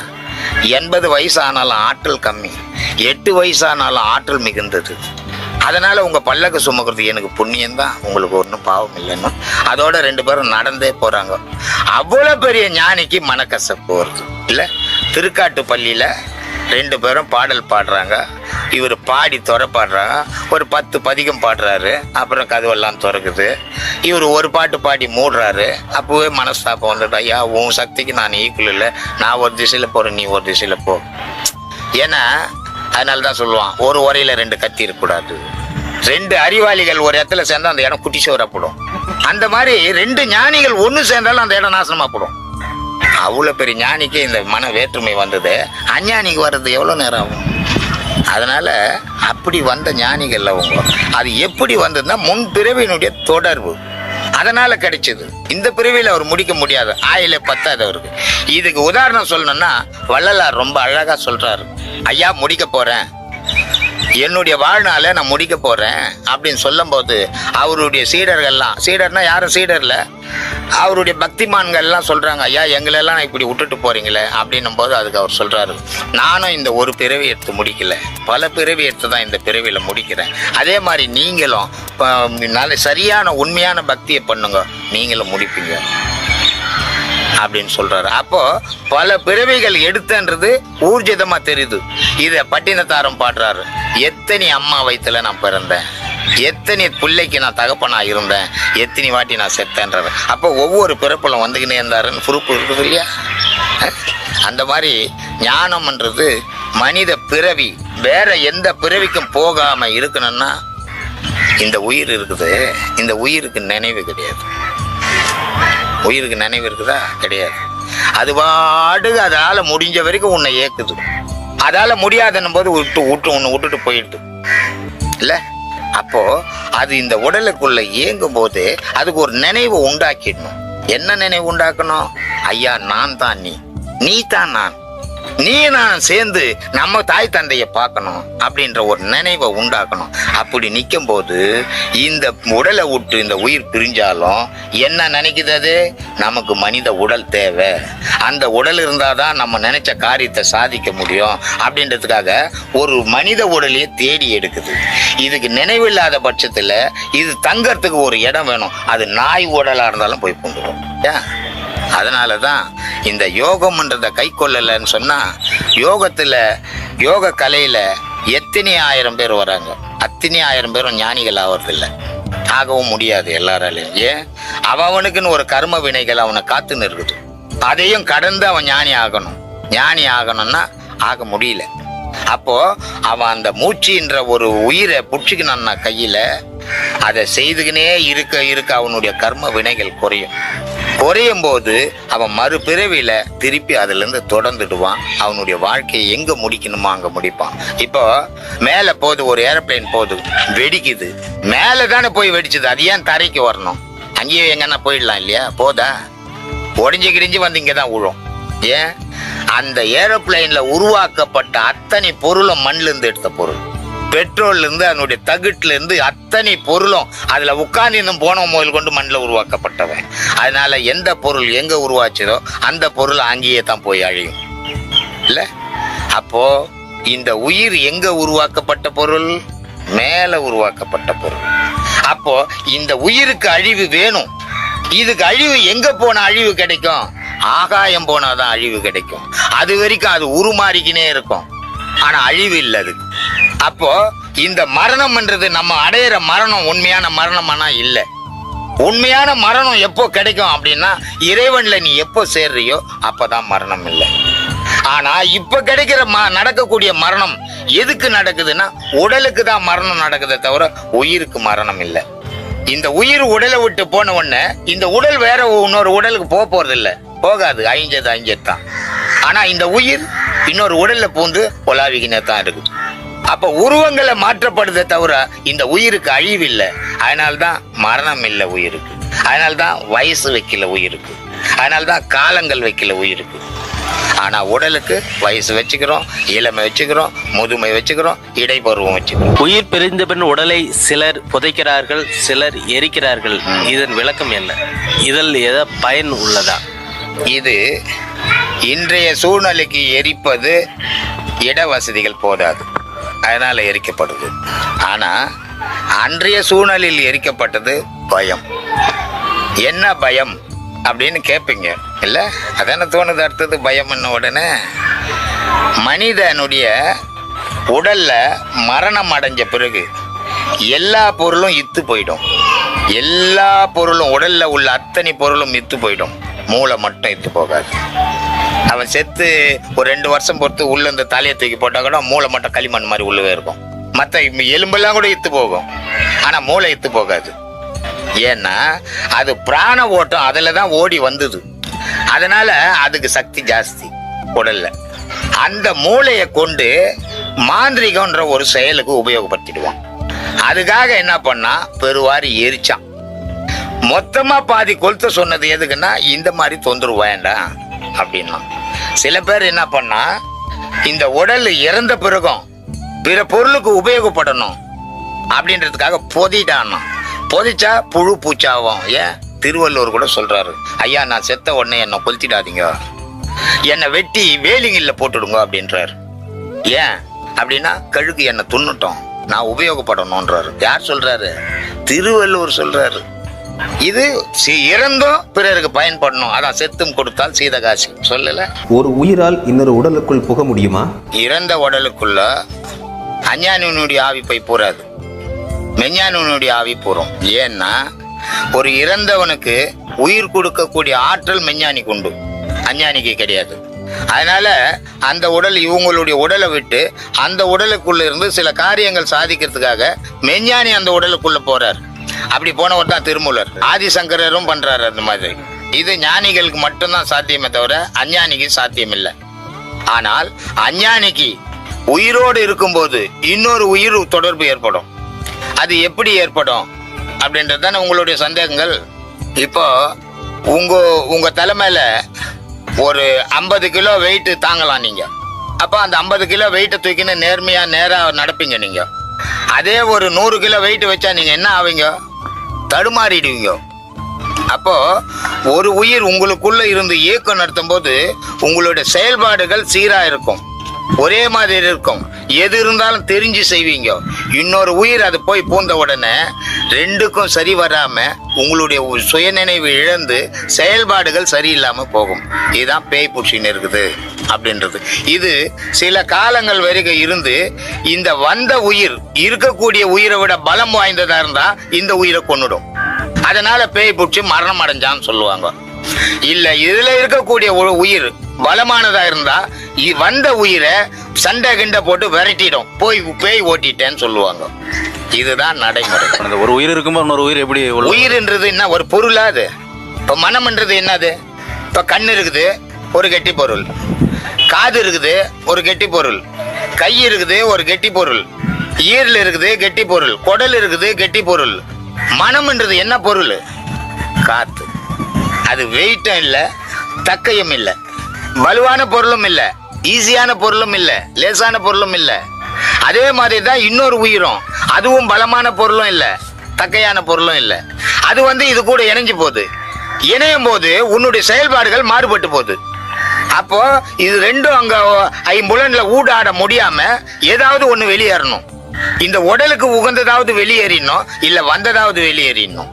80 வயசு ஆனாலும் ஆற்றல் கம்மி, 8 வயசானாலும் ஆற்றல் மிகுந்தது. அதனால உங்க பல்லக்கு சுமக்கிறது எனக்கு புண்ணியம் தான், உங்களுக்கு ஒன்றும் பாவம் இல்லைன்னு. அதோட 2 பேரும் நடந்தே போறாங்க. அவ்வளவு பெரிய ஞானிக்கு மனக்கசப்பு வருது இல்ல. திருக்காட்டு பள்ளியில 2 பேரும் பாடல் பாடுறாங்க. இவர் பாடி துறை பாடுறாங்க. ஒரு 10 பதிகம் பாடுறாரு. அப்புறம் கதவெல்லாம் திறக்குது. இவர் ஒரு பாட்டு பாடி மூடுறாரு. அப்பவே மனஸ்தாபம் வந்துட்டு, ஐயா உன் சக்திக்கு நான் ஈக்குவல் இல்லை, நான் ஒரு திசையில போறேன், நீ ஒரு திசையில போ. ஏன்னா அதனாலதான் சொல்லுவான், ஒரு உரையில 2 கத்தி இருக்கக்கூடாது. 2 அறிவாளிகள் ஒரு இடத்துல சேர்ந்தா அந்த இடம் குட்டி சோறப்படும். அந்த மாதிரி 2 ஞானிகள் ஒண்ணு சேர்ந்தாலும் அந்த இடம் நாசமா போடும். அவ்வளவு பெரிய ஞானிக்கு இந்த மன வேற்றுமை வந்தது, அஞ்ஞானிக்கு வர்றது எவ்வளவு நேரம் ஆகும்? அதனால அப்படி வந்த ஞானிகள் அவங்க. அது எப்படி வந்ததுன்னா முன் பிறவியினுடைய தொடர்பு, அதனால கிடைச்சது. இந்த பிறவியில அவர் முடிக்க முடியாது, ஆயில 10 அவருக்கு. இதுக்கு உதாரணம் சொல்லணும்னா வள்ளலார் ரொம்ப அழகா சொல்றாரு, ஐயா முடிக்க போறேன், என்னுடைய வாழ்நாள நான் முடிக்க போறேன் அப்படின்னு சொல்லும் போது அவருடைய சீடர்கள்லாம், சீடர்னா யாரும் சீடர்ல, அவருடைய பக்திமான்கள்லாம் சொல்றாங்க, ஐயா எங்களெல்லாம் இப்படி விட்டுட்டு போறீங்களே அப்படின்னும் போது அதுக்கு அவர் சொல்றாரு, நானும் இந்த ஒரு பிறவி எடுத்து முடிக்கல, பல பிறவி எடுத்து தான் இந்த பிறவியில முடிக்கிறேன். அதே மாதிரி நீங்களும் நல்ல சரியான உண்மையான பக்தியை பண்ணுங்க, நீங்களும் முடிப்பீங்க அப்படின்னு சொல்றாரு. அப்போ பல பிறவிகள் எடுத்தன்றது ஊர்ஜிதமா தெரியுது. இத பட்டினத்தாரம் பாடுறாரு, எத்தனை அம்மா வயித்துல நான் பிறந்தேன், எத்தனை பிள்ளைக்கு நான் தகப்பனா இருந்தேன், எத்தனை வாட்டி நான் செத்தேன்றாரு. அப்போ ஒவ்வொரு பிறப்புல வந்துக்கினே இருந்தாருன்னு பொறுப்பு இருக்குது இல்லையா? அந்த மாதிரி ஞானம்ன்றது மனித பிறவி வேற எந்த பிறவிக்கும் போகாம இருக்கணும்னா இந்த உயிர் இருக்குது, இந்த உயிருக்கு நினைவு கிடையாது. உயிருக்கு நினைவு இருக்குதா? கிடையாது. அது பாட்டுக்கு அதால முடிஞ்ச வரைக்கும் உன்னை ஏக்குது. அதால முடியாதுன்னும் போது உன்னை விட்டுட்டு போயிடுது இல்ல. அப்போ அது இந்த உடலுக்குள்ள இயங்கும் போது அதுக்கு ஒரு நினைவு உண்டாக்கிடணும். என்ன நினைவு உண்டாக்கணும்? ஐயா நான் தான் நீ தான் நான், நீ நான் சேர்ந்து நம்ம தாய் தந்தைய பார்க்கணும் அப்படின்ற ஒரு நினைவை உண்டாக்கணும். அப்படி நிற்கும் போது இந்த உடலை விட்டு இந்த உயிர் பிரிஞ்சாலும் என்ன நினைக்குது? அது நமக்கு மனித உடல் தேவை, அந்த உடல் இருந்தாதான் நம்ம நினைச்ச காரியத்தை சாதிக்க முடியும் அப்படின்றதுக்காக ஒரு மனித உடலையே தேடி எடுக்குது. இதுக்கு நினைவில்லாத பட்சத்துல இது தங்கறதுக்கு ஒரு இடம் வேணும். அது நாய் உடலா இருந்தாலும் போய் கொண்டுடும். அதனாலதான் இந்த யோகம்ன்றத கை கொள்ளலன்னு சொன்னா, யோகத்துல யோக கலையில எத்தனை 1000 பேர் வராங்க, அத்தனை 1000 பேரும் ஞானிகள் ஆவறதில்லை, ஆகவும் முடியாது எல்லாராலையும். ஏன்? அவனுக்குன்னு ஒரு கர்ம வினைகள் அவனை காத்துன்னு இருக்குது. அதையும் கடந்து அவன் ஞானி ஆகணும். ஞானி ஆகணும்னா ஆக முடியல. அப்போ அவன் அந்த மூச்சுன்ற ஒரு உயிரை புடிச்சுக்கினான்னா கையில, அதை செய்துக்கினே இருக்க அவனுடைய கர்ம வினைகள் குறையும் போது அவன் மறுபிறவியில திருப்பி அதுல இருந்து தொடர்ந்துடுவான். அவனுடைய வாழ்க்கையை எங்க முடிக்கணுமோ அங்க முடிப்பான். இப்போ மேல போகுது, ஒரு ஏரோப்ளேன் போகுது, வெடிக்குது, மேலதானே போய் வெடிச்சது, அது ஏன் தரைக்கு வரணும்? அங்கேயே எங்கன்னா போயிடலாம் இல்லையா? போதா? ஒடிஞ்சு கிடிஞ்சு வந்து இங்கே தான் விழும். ஏன்? அந்த ஏரோப்ளைன்ல உருவாக்கப்பட்ட அத்தனை பொருளும் மண்ணில இருந்து எடுத்த பொருள். பெட்ரோல்ல இருந்து அதனுடைய தகுட்டுல இருந்து அத்தனை பொருளும் அதுல உட்கார்ந்து இன்னும் போன முதல் கொண்டு மண்ணில் உருவாக்கப்பட்டவன். அதனால எந்த பொருள் எங்க உருவாச்சதோ அந்த பொருள் அங்கேயே தான் போய் அழியும் இல்ல? அப்போ இந்த உயிர் எங்க உருவாக்கப்பட்ட பொருள்? மேல உருவாக்கப்பட்ட பொருள். அப்போ இந்த உயிருக்கு அழிவு வேணும். இதுக்கு அழிவு எங்க போன அழிவு கிடைக்கும்? ஆகாயம் போனாதான் அழிவு கிடைக்கும். அது வரைக்கும் அது உருமாறிக்கினே இருக்கும், ஆனா அழிவு இல்லை அதுக்கு. அப்போ இந்த மரணம்ன்றது நம்ம அடையிற மரணம் உண்மையான மரணமானா இல்லை. உண்மையான மரணம் எப்போ கிடைக்கும் அப்படின்னா இறைவன்ல நீ எப்போ சேர்றியோ அப்பதான் மரணம் இல்லை. ஆனா இப்ப கிடைக்கிற நடக்கக்கூடிய மரணம் எதுக்கு நடக்குதுன்னா உடலுக்கு தான் மரணம் நடக்குதே தவிர உயிருக்கு மரணம் இல்லை. இந்த உயிர் உடலை விட்டு போன உடனே இந்த உடல் வேற இன்னொரு உடலுக்கு போறது இல்லை, போகாது, அழிஞ்சது தான். ஆனா இந்த உயிர் இன்னொரு உடல்ல பூந்து பொலாவிக்கினே தான் இருக்குது. அப்ப உருவங்களை மாற்றப்படுதே தவிர இந்த உயிருக்கு அழிவு இல்லை. அதனால்தான் மரணம் இல்லை உயிருக்கு. அதனால்தான் வயசு வைக்கல உயிருக்கு. அதனால்தான் காலங்கள் வைக்கல உயிருக்கு. ஆனா உடலுக்கு வயசு வச்சுக்கிறோம், இளமை வச்சுக்கிறோம், முதுமை வச்சுக்கிறோம், இடைப்பருவம் வச்சுக்கிறோம். உயிர் பிரிந்த பின் உடலை சிலர் புதைக்கிறார்கள், சிலர் எரிக்கிறார்கள். இதன் விளக்கம் என்ன? இதில் ஏதோ பயன் உள்ளதா? இது இன்றைய சூழ்நிலைக்கு எரிப்பது இட வசதிகள் போதாது, அதனால எரிக்கப்படுது. ஆனா அன்றைய சூழ்நிலையில் எரிக்கப்பட்டது பயம். என்ன பயம் அப்படின்னு கேட்பீங்க இல்ல? அதான தோணுது. அடுத்தது பயம் என்ன? உடனே மனிதனுடைய உடல்ல மரணம் அடைஞ்ச பிறகு எல்லா பொருளும் இத்து போயிடும். எல்லா பொருளும் உடல்ல உள்ள அத்தனை பொருளும் இத்து போயிடும். மூளை மட்டும் இத்து போகாது. அவன் செத்து ஒரு 2 வருஷம் பொறுத்து உள்ள இந்த தலையை தூக்கி போட்டா கூட மூளை மட்டும் களிமண் மாதிரி உள்ளவே இருக்கும். மற்ற எலும்பெல்லாம் கூட இத்து போகும், ஆனா மூளை இத்து போகாது. ஏன்னா அது பிராண ஓட்டம் அதுல தான் ஓடி வந்தது. அதனால அதுக்கு சக்தி ஜாஸ்தி உடல்ல. அந்த மூளையை கொண்டு மாந்திரிகம்ன்ற ஒரு செயலுக்கு உபயோகப்படுத்திடுவான். அதுக்காக என்ன பண்ணா பெருவாரி எரிச்சான். மொத்தமா பாதி கொளுத்த சொன்னது எதுக்குன்னா இந்த மாதிரி தொந்தரவு வேண்டாம் அப்படின்னா. சில பேர் என்ன பண்ணா இந்த உடல் இறந்த பிறகும் பிற பொருளுக்கு உபயோகப்படணும் அப்படின்றதுக்காக பொதிட்டானா. பொதிச்சா புழு பூச்சாவும். ஏன்? திருவள்ளுவர் கூட சொல்றாரு, ஐயா நான் செத்த உடனே என்னை கொளுத்திடாதீங்க, என்னை வெட்டி வேலிங்கில்ல போட்டுடுங்க அப்படின்றாரு. ஏன் அப்படின்னா கழுகு என்னை துண்ணுட்டோம், நான் உபயோகப்படணும்ன்றாரு. யார் சொல்றாரு? திருவள்ளுவர் சொல்றாரு. இது இறந்தும் பிறருக்கு பயன்படணும், அதான் செத்தும் கொடுத்தால் சீதகாசி சொல்லல. ஒரு உயிரால் இன்னொரு உடலுக்குள் புக முடியுமா? இறந்த உடலுக்குள்ள அஞ்ஞானியினுடைய ஆவி போய் போறாது, மெஞ்ஞானியினுடைய ஆவி போறோம். ஏன்னா ஒரு இறந்தவனுக்கு உயிர் கொடுக்கக்கூடிய ஆற்றல் மெஞ்ஞானிக்கு உண்டு, அஞ்ஞானிக்கு கிடையாது. அதனால அந்த உடல் இவங்களுடைய உடலை விட்டு அந்த உடலுக்குள்ள இருந்து சில காரியங்கள் சாதிக்கிறதுக்காக மெஞ்ஞானி அந்த உடலுக்குள்ள போறார். அப்படி போனவர் தான் திருமூலர். ஆதிசங்கரரும் பண்றாரு அந்த மாதிரி. இது ஞானிகளுக்கு மட்டும்தான் சாத்தியமே தவிர அஞ்ஞானிக்கு சாத்தியம் இல்லை. ஆனால் அஞ்ஞானிக்கு உயிரோடு இருக்கும்போது இன்னொரு உயிர் தொடர்பு ஏற்படும். அது எப்படி ஏற்படும் அப்படின்றது தானே உங்களுடைய சந்தேகங்கள். இப்போ உங்க தலைமையில ஒரு 50 கிலோ வெயிட் தாங்கலாம் நீங்க. அப்போ அந்த 50 கிலோ வெயிட்டை தூக்கின்னு நேரா நடப்பீங்க நீங்க. அதே ஒரு 100 கிலோ வெயிட் வச்சா நீங்க என்ன ஆவீங்க? தடுமாறிடுவீங்க. அப்போ ஒரு உயிர் உங்களுக்குள்ள இருந்து இயக்கம் நடத்தும் போது உங்களுடைய செயல்பாடுகள் சீரா இருக்கும், ஒரே மாதிரி இருக்கும். எது இருந்தாலும் தெரிஞ்சு செய்வீங்க. இன்னொரு உயிர் அது போய் பூந்த உடனே ரெண்டுக்கும் சரி வராம உங்களுடைய சுயநினைவு இழந்து செயல்பாடுகள் சரியில்லாம போகும். இதுதான் பேய் பூச்சின்னு இருக்குது அப்படின்றது. இது சில காலங்கள் வரைக்கும் இருந்து இந்த வந்த உயிர் இருக்கக்கூடிய உயிரை விட பலம் வாய்ந்ததா இருந்தா இந்த உயிரை கொன்னுடும். அதனால பேய் பூச்சி மரணம் அடைஞ்சான்னு சொல்லுவாங்க. இல்ல இதுல இருக்கக்கூடிய ஒரு உயிர் பலமானதா இருந்தா வந்த உயிரை சண்டை கிண்ட போட்டு விரட்டிடும், போய் பேய் ஓட்டிட்டேன்னு சொல்லுவாங்க. இதுதான் நடைமுறை. ஒரு உயிர் இருக்கும்போது இன்னொரு உயிர் எப்படி? உயிர்ன்றது என்ன? ஒரு பொருளா அது? இப்ப மனம்ன்றது என்னது? இப்ப கண்ணு இருக்குது, ஒரு கெட்டி பொருள். காது இருக்குது, ஒரு கெட்டி பொருள். கை இருக்குது, ஒரு கெட்டி பொருள். ஈரல் இருக்குது, கெட்டி பொருள். குடல் இருக்குது, கெட்டி பொருள். மனம்ன்றது என்ன பொருள்? காத்து. அது வெயிட்டும் இல்லை, தக்கையும் இல்லை, வலுவான பொருளும் இல்லை, ஈஸியான பொருளும் இல்லை, லேசான பொருளும் இல்லை. அதே மாதிரி தான் இன்னொரு உயிரும், அதுவும் பலமான பொருளும் இல்லை, தக்கையான பொருளும் இல்லை. அது இது கூட இணைஞ்சு போகுது. இணையும் போது உன்னுடைய செயல்பாடுகள் மாறுபட்டு போகுது. அப்போ இது ரெண்டும் அங்க ஐம்புலன்ல ஊடாட முடியாம ஏதாவது ஒண்ணு வெளியேறணும். இந்த உடலுக்கு உகந்ததாவது வெளியேறினோம், இல்ல வந்ததாவது வெளியேறினோம்.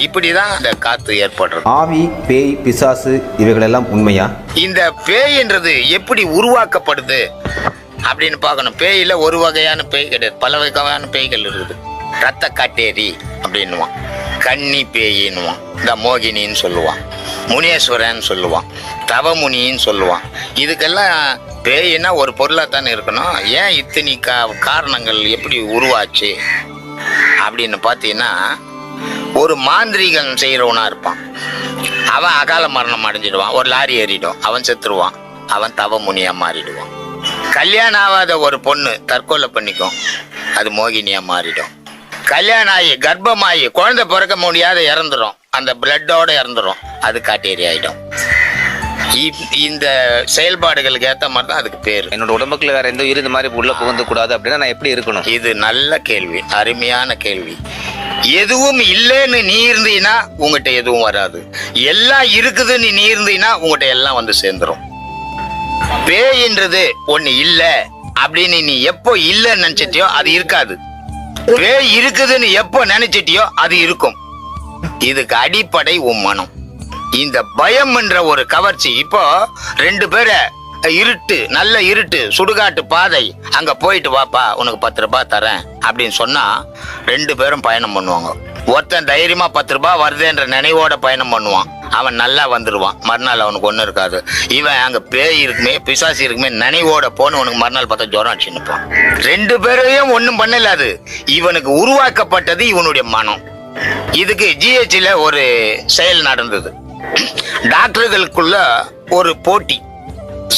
இப்படிதான் அந்த காத்து ஏற்படுறது. ஆவி, பேய், பிசாசு இவைகளெல்லாம் உண்மையா? இந்த பேய்ன்றது எப்படி உருவாக்கப்படுது அப்படின்னு பார்க்கணும். பேயில ஒரு வகையான பேய் கிடையாது, பல வகையான பேய்கள் இருக்குது. ரத்த காட்டேரி அப்படின்னுவான், கன்னி பேயின்னுவான், இந்த மோகினின்னு சொல்லுவான், முனேஸ்வரன் சொல்லுவான், தவமுனின்னு சொல்லுவான். இதுக்கெல்லாம் பேயின்னா ஒரு பொருளாக தானே இருக்கணும். ஏன் இத்தனை காரணங்கள் எப்படி உருவாச்சு அப்படின்னு பார்த்தீங்கன்னா, ஒரு மாந்திரிகன் செய்கிறவனா இருப்பான், அவன் அகால மரணம் அடைஞ்சிடுவான், ஒரு லாரி ஏறிடும், அவன் செத்துருவான், அவன் தவமுனியா மாறிடுவான். கல்யாணம் ஆகாத ஒரு பொண்ணு தற்கொலை பண்ணிக்கும், அது மோகினியா மாறிடும். கல்யாணம் ஆகி கர்ப்பமாகி குழந்தை பிறக்க முடியாத இறந்துடும், அந்த பிளட்டோட இறந்துடும், அது காட்டேரி ஆயிடும். இந்த செயல்பாடுகளுக்கு ஏற்ற மாதிரி தான் அதுக்கு பேர். என்னோட உடம்புக்குள்ள வேற எந்த உயிர் இந்த மாதிரி உள்ள புகுந்து கூடாது அப்படின்னா நான் எப்படி இருக்கணும்? இது நல்ல கேள்வி, அருமையான கேள்வி. எதுவும் இல்லைன்னு நீ இருந்தீன்னா உங்ககிட்ட எதுவும் வராது. எல்லாம் இருக்குதுன்னு நீ இருந்தீன்னா உங்ககிட்ட எல்லாம் வந்து சேர்ந்துரும். பேயின்றது ஒண்ணு இல்ல அப்படின்னு நீ எப்போ இல்லைன்னு நினைச்சிட்டியோ அது இருக்காது. பேய் இருக்குதுன்னு எப்போ நினைச்சிட்டியோ அது இருக்கும். இதுக்கு அடிப்படை உன் மனம். இந்த பயம் என்ற ஒரு கவர்ச்சி. இப்போ 2 பேரை இருட்டு, நல்ல இருட்டு, சுடுகாட்டு பாதை, அங்க போயிட்டு வாப்பா உனக்கு 10 ரூபாய் தரேன் அப்படின்னு சொன்னா 2 பேரும் பயணம் பண்ணுவாங்க. ஒருத்தன் தைரியமா 10 ரூபாய் வருதுன்ற நினைவோட பயணம் பண்ணுவான், அவன் நல்லா வந்துடுவான், மறுநாள் அவனுக்கு ஒன்றும் இருக்காது. இவன் அங்க பேய் இருக்குமே பிசாசி இருக்குமே நினைவோட போன உனக்கு மறுநாள் பார்த்தா ஜுரம் அடிச்சு நிற்பான். 2 பேரையும் ஒன்றும் பண்ணல. அது இவனுக்கு உருவாக்கப்பட்டது இவனுடைய மனம். இதுக்கு ஜிஹெச்ல ஒரு செயல் நடந்தது. டாக்டர்களுக்குள்ள ஒரு போட்டி.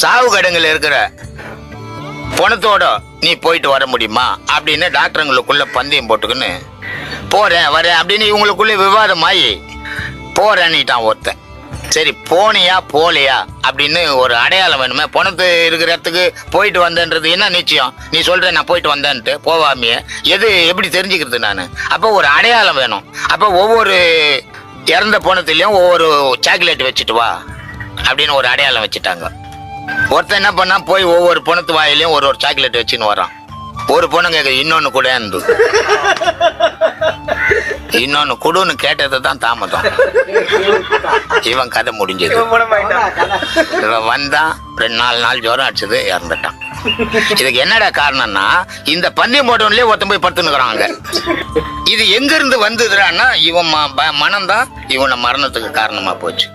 சாவு கடங்குல இருக்கிற பணத்தோட நீ போயிட்டு வர முடியுமா அப்படின்னு டாக்டருங்களுக்குள்ள பந்தயம் போட்டுக்குன்னு போறேன் வரேன் அப்படின்னு இவங்களுக்குள்ள விவாதம் ஆகி போறேன்னுட்டான் ஒருத்தன். சரி போனியா போலையா அப்படின்னு ஒரு அடையாளம் வேணுமே. பணத்து இருக்கிற இடத்துக்கு போயிட்டு வந்தேன்றது என்ன நிச்சயம்? நீ சொல்ற நான் போயிட்டு வந்தேன்ட்டு போவாமையே எது எப்படி தெரிஞ்சுக்கிறது நான்? அப்போ ஒரு அடையாளம் வேணும். அப்போ ஒவ்வொரு இறந்த பணத்துலயும் ஒவ்வொரு சாக்லேட் வச்சுட்டு வா அப்படின்னு ஒரு அடையாளம் வச்சுட்டாங்க. ஒருத்தன் என்ன பண்ணா போய் ஒவ்வொரு பணத்து வாயிலையும் ஒரு சாக்லேட் வச்சுன்னு வரான். ஒரு பொண்ணு கேட்க இன்னொன்னு கூட இருந்து இன்னொன்னு குடுன்னு கேட்டது தான் தாமதம். இவன் கதை முடிஞ்சது. இவன் வந்தான், 2-4 நாள் ஜுரம் அடிச்சது, இறந்துட்டான். இதுக்கு என்னடா காரணம்னா இந்த பந்தயம் போட்டவன்லயே ஒருத்தன் போய் படுத்துனுக்குறாங்க. இது எங்க இருந்து வந்ததுன்னா இவன் மனம்தான் இவனை மரணத்துக்கு காரணமா போச்சு,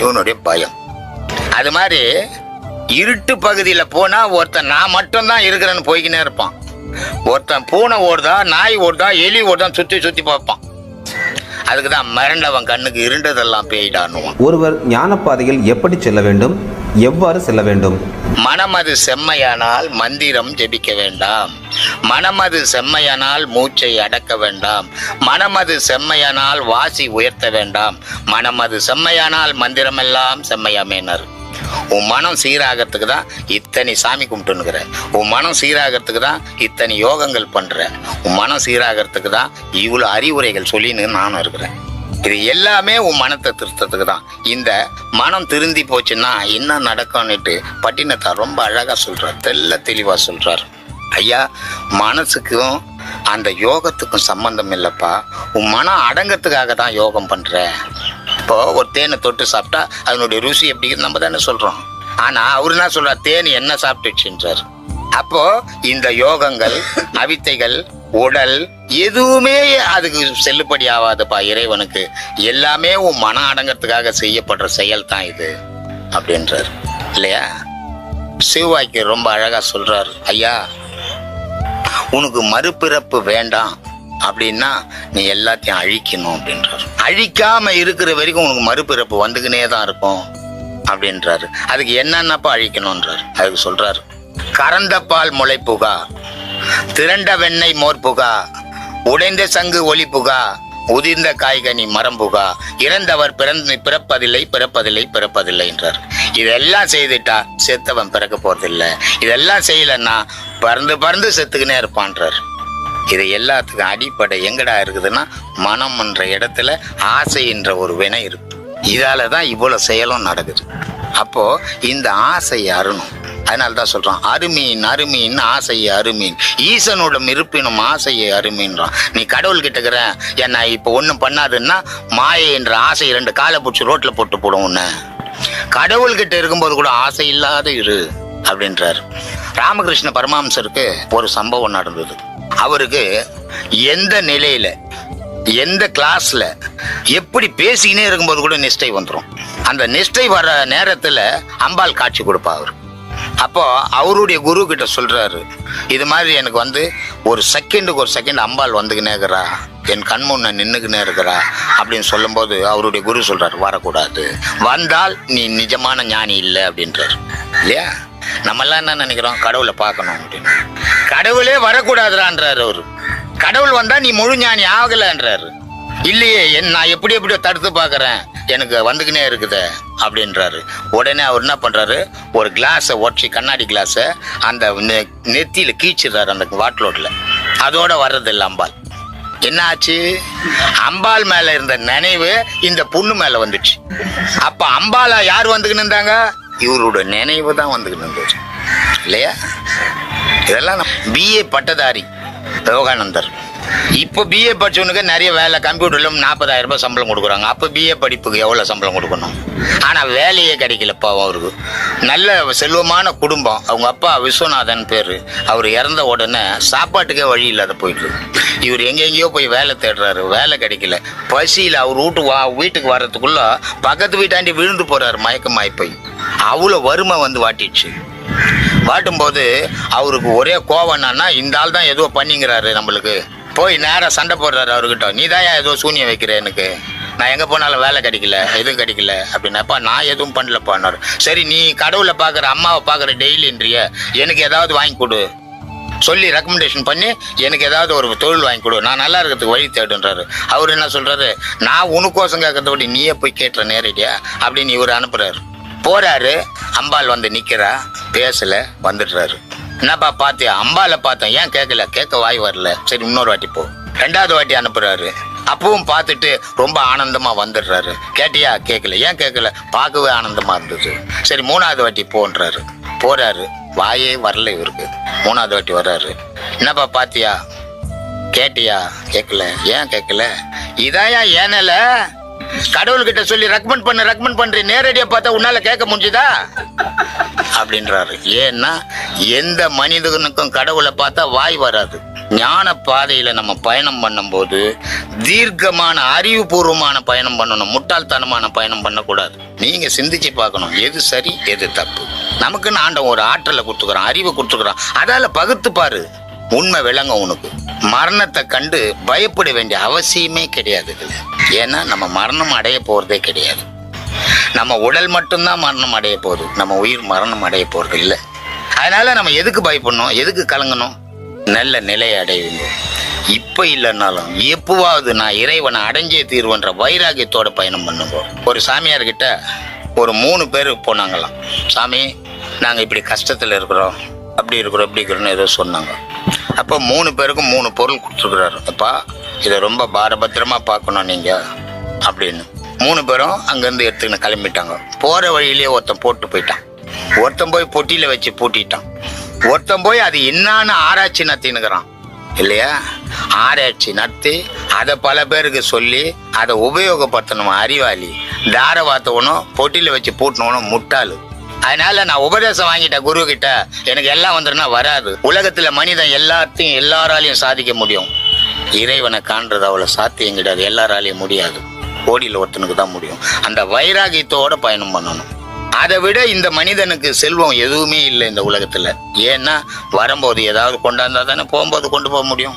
இவனுடைய பயம். அது மாதிரி இருட்டு பகுதியில போனா ஒருத்தன் நான் மட்டும் தான் இருக்கிறேன்னு போய்கினே இருப்பான். ஒருத்தன் பூனை ஓடுதா, நாய் ஓடுதா, எலி ஓடுதான் சுத்தி சுத்தி பார்ப்பான். அதுக்குதான் மிரண்டவன் கண்ணுக்கு இருண்டதெல்லாம் பேயிடானுவான். ஒருவர் ஞான பாதையில் எப்படி செல்ல வேண்டும், எவ்வாறு செல்ல வேண்டும்? மனமது செம்மையானால் மந்திரம் ஜெபிக்க வேண்டாம். மனமது செம்மையானால் மூச்சை அடக்க வேண்டாம். மனமது செம்மையானால் வாசி உயர்த்த வேண்டாம். மனமது செம்மையானால் மந்திரமெல்லாம் செம்மையாமேனர். உன் மனம் சீராகிறதுக்கு தான் இத்தனை சாமி கும்பிட்டுனுக்குற. உன் மனம் சீராகிறதுக்கு தான் இத்தனை யோகங்கள் பண்ற. உன் மனம் சீராகிறதுக்கு தான் இவ்வளோ அறிவுரைகள் சொல்லின்னு நானும் இருக்கிறேன். இது எல்லாமே உன் மனத்தை திருத்தத்துக்கு தான். இந்த மனம் திருந்தி போச்சுன்னா என்ன நடக்கும்னுட்டு பட்டினத்தார் ரொம்ப அழகா சொல்றார், தெளிவா சொல்றார். ஐயா, மனசுக்கும் அந்த யோகத்துக்கும் சம்பந்தம் இல்லப்பா. உன் மனம் அடங்கத்துக்காக தான் யோகம் பண்ற. இப்போ ஒரு தேனை தொட்டு சாப்பிட்டா அதனுடைய ருசி எப்படின்னு நம்ம தானே சொல்றோம். ஆனா அவரு என்ன சொல்றார், தேன் என்ன சாப்பிட்டுச்சுன்றார். அப்போ இந்த யோகங்கள், அவித்தைகள், உடல் எதுவுமே அதுக்கு செல்லுபடி ஆகாதுப்பா இறைவனுக்கு. எல்லாமே உன் மனம் அடங்கிறதுக்காக செய்யப்படுற செயல் தான் இது அப்படின்றார் இல்லையா? சிவவாக்கி ரொம்ப அழகா சொல்றாரு, ஐயா உனக்கு மறுபிறப்பு வேண்டாம் அப்படின்னா நீ எல்லாத்தையும் அழிக்கணும் அப்படின்றாரு. அழிக்காம இருக்கிற வரைக்கும் உனக்கு மறுபிறப்பு வந்துக்கினே தான் இருக்கும் அப்படின்றாரு. அதுக்கு என்னென்னப்பா அழிக்கணும்ன்றாரு. அதுக்கு சொல்றாரு, கறந்த பால் முளை புகா, திரண்ட வெண்ணெய் மோர் புகா, உடைந்த சங்கு ஒளி புகா, உதிர்ந்த காய்கனி மரம்புகா, இறந்தவர் பிறப்பதில்லை என்றார். இதெல்லாம் செய்துட்டா செத்தவன் பிறக்க போறதில்லை. இதெல்லாம் செய்யலன்னா பறந்து செத்துக்கினே இருப்பான்றார். இது எல்லாத்துக்கும் அடிப்படை எங்கடா இருக்குதுன்னா, மனம் என்ற இடத்துல ஆசை என்ற ஒரு வினை இருக்கு. இதால தான் இவ்வளவு செயலும் நடக்குது. அப்போ இந்த ஆசையை அருணும். அதனால தான் சொல்றான், அருமீன் ஆசையை அருமீன், ஈசனுடன் இருப்பினும் ஆசையை அருமீன்றான். நீ கடவுள் கிட்டக்கிற என்ன இப்போ ஒன்றும் பண்ணாதுன்னா மாயை என்ற ஆசை 2 காலை பிடிச்சி ரோட்ல போட்டு போடும். உன்னை கடவுள்கிட்ட இருக்கும்போது கூட ஆசை இல்லாத இரு அப்படின்றாரு. ராமகிருஷ்ண பரமஹம்சருக்கு ஒரு சம்பவம் நடந்தது. அவருக்கு எந்த நிலையில எந்த கிளாஸ்ல எப்படி பேசிக்கினே இருக்கும்போது கூட நிஷ்டை வந்துடும். அந்த நிஷ்டை வர நேரத்துல அம்பாள் காட்சி கொடுப்பா அவர். அப்போ அவருடைய குரு கிட்ட சொல்றாரு, இது மாதிரி எனக்கு ஒரு செகண்ட் அம்பாள் வந்துக்கினே இருக்கிறா, என் கண் முன்ன நின்றுக்கினே இருக்கிறா அப்படின்னு சொல்லும்போது அவருடைய குரு சொல்றாரு, வரக்கூடாது, வந்தால் நீ நிஜமான ஞானி இல்லை அப்படின்றாரு. இல்லையா? நம்மெல்லாம் என்ன நினைக்கிறோம், கடவுளை பார்க்கணும் அப்படின்னு. கடவுளே வரக்கூடாதுறான்றாரு அவரு. கடவுள் வந்தா நீ முழு ஞானி ஆகலன்றாரு. இல்லையே, நான் எப்படியோ தடுத்து பார்க்கறேன், எனக்கு வந்துக்கினே இருக்குது அப்படின்றாரு. உடனே அவர் என்ன பண்றாரு, ஒரு கிளாஸை ஒற்றி, கண்ணாடி கிளாஸை அந்த நெத்தியில கீச்சிடுறாரு அந்த வாட்லோட்ல. அதோட வர்றதில்லை அம்பாள். என்ன ஆச்சு, அம்பாள் மேல இருந்த நினைவு இந்த புண்ணு மேல வந்துச்சு. அப்ப அம்பாளா யார் வந்துக்கின்னு இருந்தாங்க, இவரோட நினைவு தான் வந்துக்கின்னு இருந்துச்சு. இல்லையா? இதெல்லாம் BA பட்டதாரி யோகானந்தர். இப்போ BA படிச்சவனுக்கு நிறைய வேலை, கம்ப்யூட்டர்ல 40,000 ரூபாய் சம்பளம் கொடுக்குறாங்க. அப்போ BA படிப்புக்கு எவ்வளவு சம்பளம் கொடுக்கணும்? ஆனா வேலையே கிடைக்கலப்பா அவருக்கு. நல்ல செல்வமான குடும்பம். அவங்க அப்பா விஸ்வநாதன் பேரு. அவர் இறந்த உடனே சாப்பாட்டுக்கே வழி இல்லாத போயிட்டு இவர் எங்கெங்கயோ போய் வேலை தேடுறாரு, வேலை கிடைக்கல. பசியில் அவர் வீட்டுக்கு வர்றதுக்குள்ள பக்கத்து வீட்டாண்டி விழுந்து போறாரு, மயக்கமாய் போய். அவ்வளோ வறுமை வாட்டிடுச்சு. வாட்டும்போது அவருக்கு ஒரே கோவம் என்னன்னா, இந்த ஆள் தான் ஏதோ பண்ணிங்கிறாரு நம்மளுக்கு. போய் நேராக சண்டை போடுறாரு அவர்கிட்ட, நீ தான் ஏதோ சூனியம் வைக்கிற, எனக்கு நான் எங்கே போனாலும் வேலை கிடைக்கல, எதுவும் கிடைக்கல அப்படின்னாப்பா. நான் எதுவும் பண்ணலப்பான்னாரு. சரி, நீ கடவுளை பார்க்குற, அம்மாவை பார்க்குற டெய்லின்றிய, எனக்கு ஏதாவது வாங்கி கொடு சொல்லி ரெக்கமெண்டேஷன் பண்ணி எனக்கு ஏதாவது ஒரு தொழில் வாங்கி கொடு, நான் நல்லா இருக்கிறதுக்கு வழி தேடுன்றாரு. அவர் என்ன சொல்றாரு, நான் உனக்கோசம் கேட்கறத விட நீயே போய் கேட்டுற நேரடியா அப்படின்னு இவர் அனுப்புறாரு. போறாரு, அம்பாள் நிக்கிறா, பேசல, வந்துடுறாரு. என்னப்பா பாத்தியா, அம்பாளை பார்த்தேன், ஏன் கேட்கல, கேட்க வாய் வரல, சரி இன்னொரு வாட்டி போ. 2வது வாட்டி அனுப்புறாரு. அப்பவும் பார்த்துட்டு ரொம்ப ஆனந்தமா வந்துடுறாரு. கேட்டியா, கேட்கல, ஏன் கேட்கல, பார்க்கவே ஆனந்தமா இருந்தது, சரி 3வது வாட்டி போன்றாரு. போறாரு, வாயே வரல இவருக்கு. 3வது வாட்டி வர்றாரு. என்னப்பா பாத்தியா, கேட்டியா, கேட்கல, ஏன் கேட்கல, இதாயா ஏனல, கடவுள்கிட்ட சொல்லி ரெக்கமெண்ட் பண்ற, நேரடியா பார்த்தா உன்னால கேட்க முடிஞ்சுதா அப்படின்றாரு. ஏன்னா எந்த மனிதனுக்கும் கடவுளை பார்த்தா வாய் வராது. ஞான பாதையில நம்ம பயணம் பண்ணும்போது தீர்க்கமான அறிவுபூர்வமான பயணம் பண்ணணும், முட்டாள்தனமான பயணம் பண்ணக்கூடாது. நீங்க சிந்திச்சு பார்க்கணும், எது சரி எது தப்பு. நமக்குன்னு ஆண்டவன் ஒரு ஆற்றலை கொடுத்துக்கிறான், அறிவை கொடுத்துக்கிறான், அதால பகுத்து பாரு, உண்மை விளங்க உனக்கு. மரணத்தை கண்டு பயப்பட வேண்டிய அவசியமே கிடையாது. ஏன்னா நம்ம மரணம் அடைய போறதே கிடையாது. நம்ம உடல் மட்டும்தான் மரணம் அடைய போகுது, நம்ம உயிர் மரணம் அடைய போறது இல்லை. அதனால நம்ம எதுக்கு பயப்படணும், எதுக்கு கலங்கணும், நல்ல நிலையை அடைவீங்க. இப்ப இல்லைன்னாலும் எப்பவாவது நான் இறைவனை அடைஞ்சே தீர்வுன்ற வைராகியத்தோட பயணம் பண்ணுங்க. ஒரு சாமியார் கிட்ட ஒரு 3 பேர் போனாங்களாம். சாமி, நாங்க இப்படி கஷ்டத்துல இருக்கிறோம், அப்படி இருக்கிறோம், இப்படி இருக்கிறோம்னு ஏதோ சொன்னாங்க. அப்போ 3 பேருக்கும் 3 பொருள் கொடுத்துருக்குறாரு. அப்பா, இதை ரொம்ப பாரபத்திரமா பார்க்கணும் நீங்க அப்படின்னு. 3 பேரும் அங்கேருந்து எடுத்துக்கின்னு கிளம்பிட்டாங்க. போற வழியிலேயே ஒருத்தன் போட்டு போயிட்டான். ஒருத்தன் போய் பொட்டியில வச்சு பூட்டிட்டான். ஒருத்தன் போய் அது என்னான்னு ஆராய்ச்சி நடத்தினுக்கிறான். இல்லையா? ஆராய்ச்சி நடத்தி அதை பல பேருக்கு சொல்லி அதை உபயோகப்படுத்தணும் அறிவாளி. தாரவாத்தவனும் பொட்டியில வச்சு பூட்டினவனும் முட்டாளு. அதனால நான் உபதேசம் வாங்கிட்டேன் குரு கிட்ட, எனக்கு எல்லாம் வந்துருன்னா வராது. உலகத்துல மனிதன் எல்லாத்தையும் எல்லாராலையும் சாதிக்க முடியும், இறைவனை காண்றது அவ்வளவு சாத்தியம் கிடையாது, எல்லாராலையும் முடியாது, கோடியில் ஒருத்தனுக்கு தான் முடியும். அந்த வைராகியத்தோட பயணம் பண்ணணும். அதை விட இந்த மனிதனுக்கு செல்வம் எதுவுமே இல்லை இந்த உலகத்துல. ஏன்னா வரும்போது ஏதாவது கொண்டாந்தா தானே போகும்போது கொண்டு போக முடியும்.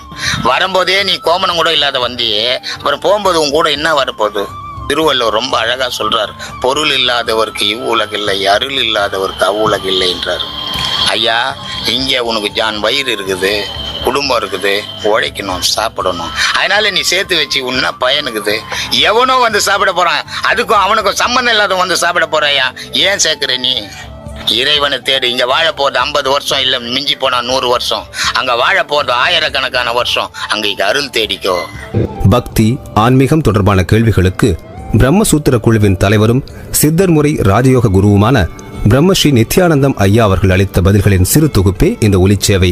வரும்போதே நீ கோமணம் கூட இல்லாத வந்தியே, அப்புறம் போகும்போது உன் கூட என்ன வரப்போகுது? திருவள்ளுவர் ரொம்ப அழகா சொல்றாரு, பொருள் இல்லாதவருக்கு இவ்வுலகில்லை, அருள் இல்லாதவருக்கு அவ்வுலகில்லை என்றார். ஐயா, இங்கே உனக்கு ஜான் வயிறு இருக்குது, குடும்பம் இருக்குது, உழைக்கணும், சாப்பிடணும். அதனால நீ சேர்த்து வச்சு உன்னா பயனுக்குது. எவனோ வந்து சாப்பிட போறான், அதுக்கும் அவனுக்கும் சம்பந்தம் இல்லாத வந்து சாப்பிட போறாயா? ஏன் சேர்க்கிற நீ? இறைவனை தேடு. இங்க வாழ போறது 50 வருஷம் இல்ல, மிஞ்சி போனா 100 வருஷம். அங்க வாழ போறது ஆயிரக்கணக்கான வருஷம். அங்க அருள் தேடிக்கோ. பக்தி, ஆன்மீகம் தொடர்பான கேள்விகளுக்கு பிரம்மசூத்திர குழுவின் தலைவரும் சித்தர் முறை ராஜயோக குருவுமான பிரம்மஸ்ரீ நித்யானந்தம் ஐயா அவர்கள் அளித்த பதில்களின் சிறு தொகுப்பே இந்த ஒலிச்சேவை.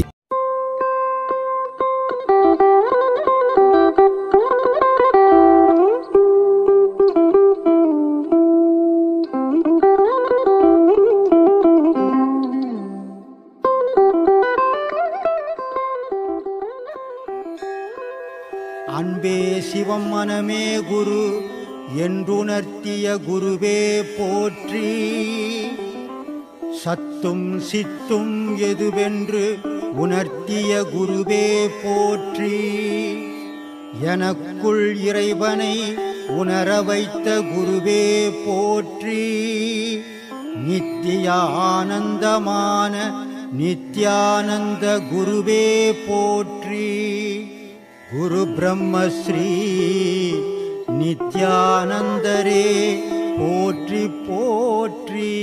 அன்பே சிவம் மனமே குரு என்றுணர்த்திய குருவே போற்றி. சத்தும் சித்தும் எதுவென்று உணர்த்திய குருவே போற்றி. எனக்குள் இறைவனை உணர வைத்த குருவே போற்றி. நித்திய ஆனந்தமான நித்யானந்த குருவே போற்றி. குரு பிரம்மஸ்ரீ நித்யானந்தரே போற்றி போற்றி.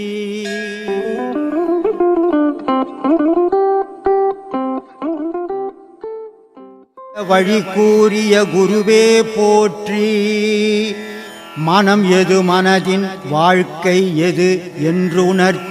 வழி கூறிய குருவே போற்றி. மனம் எது, மனதின் வாழ்க்கை எது என்று உணர்த்தி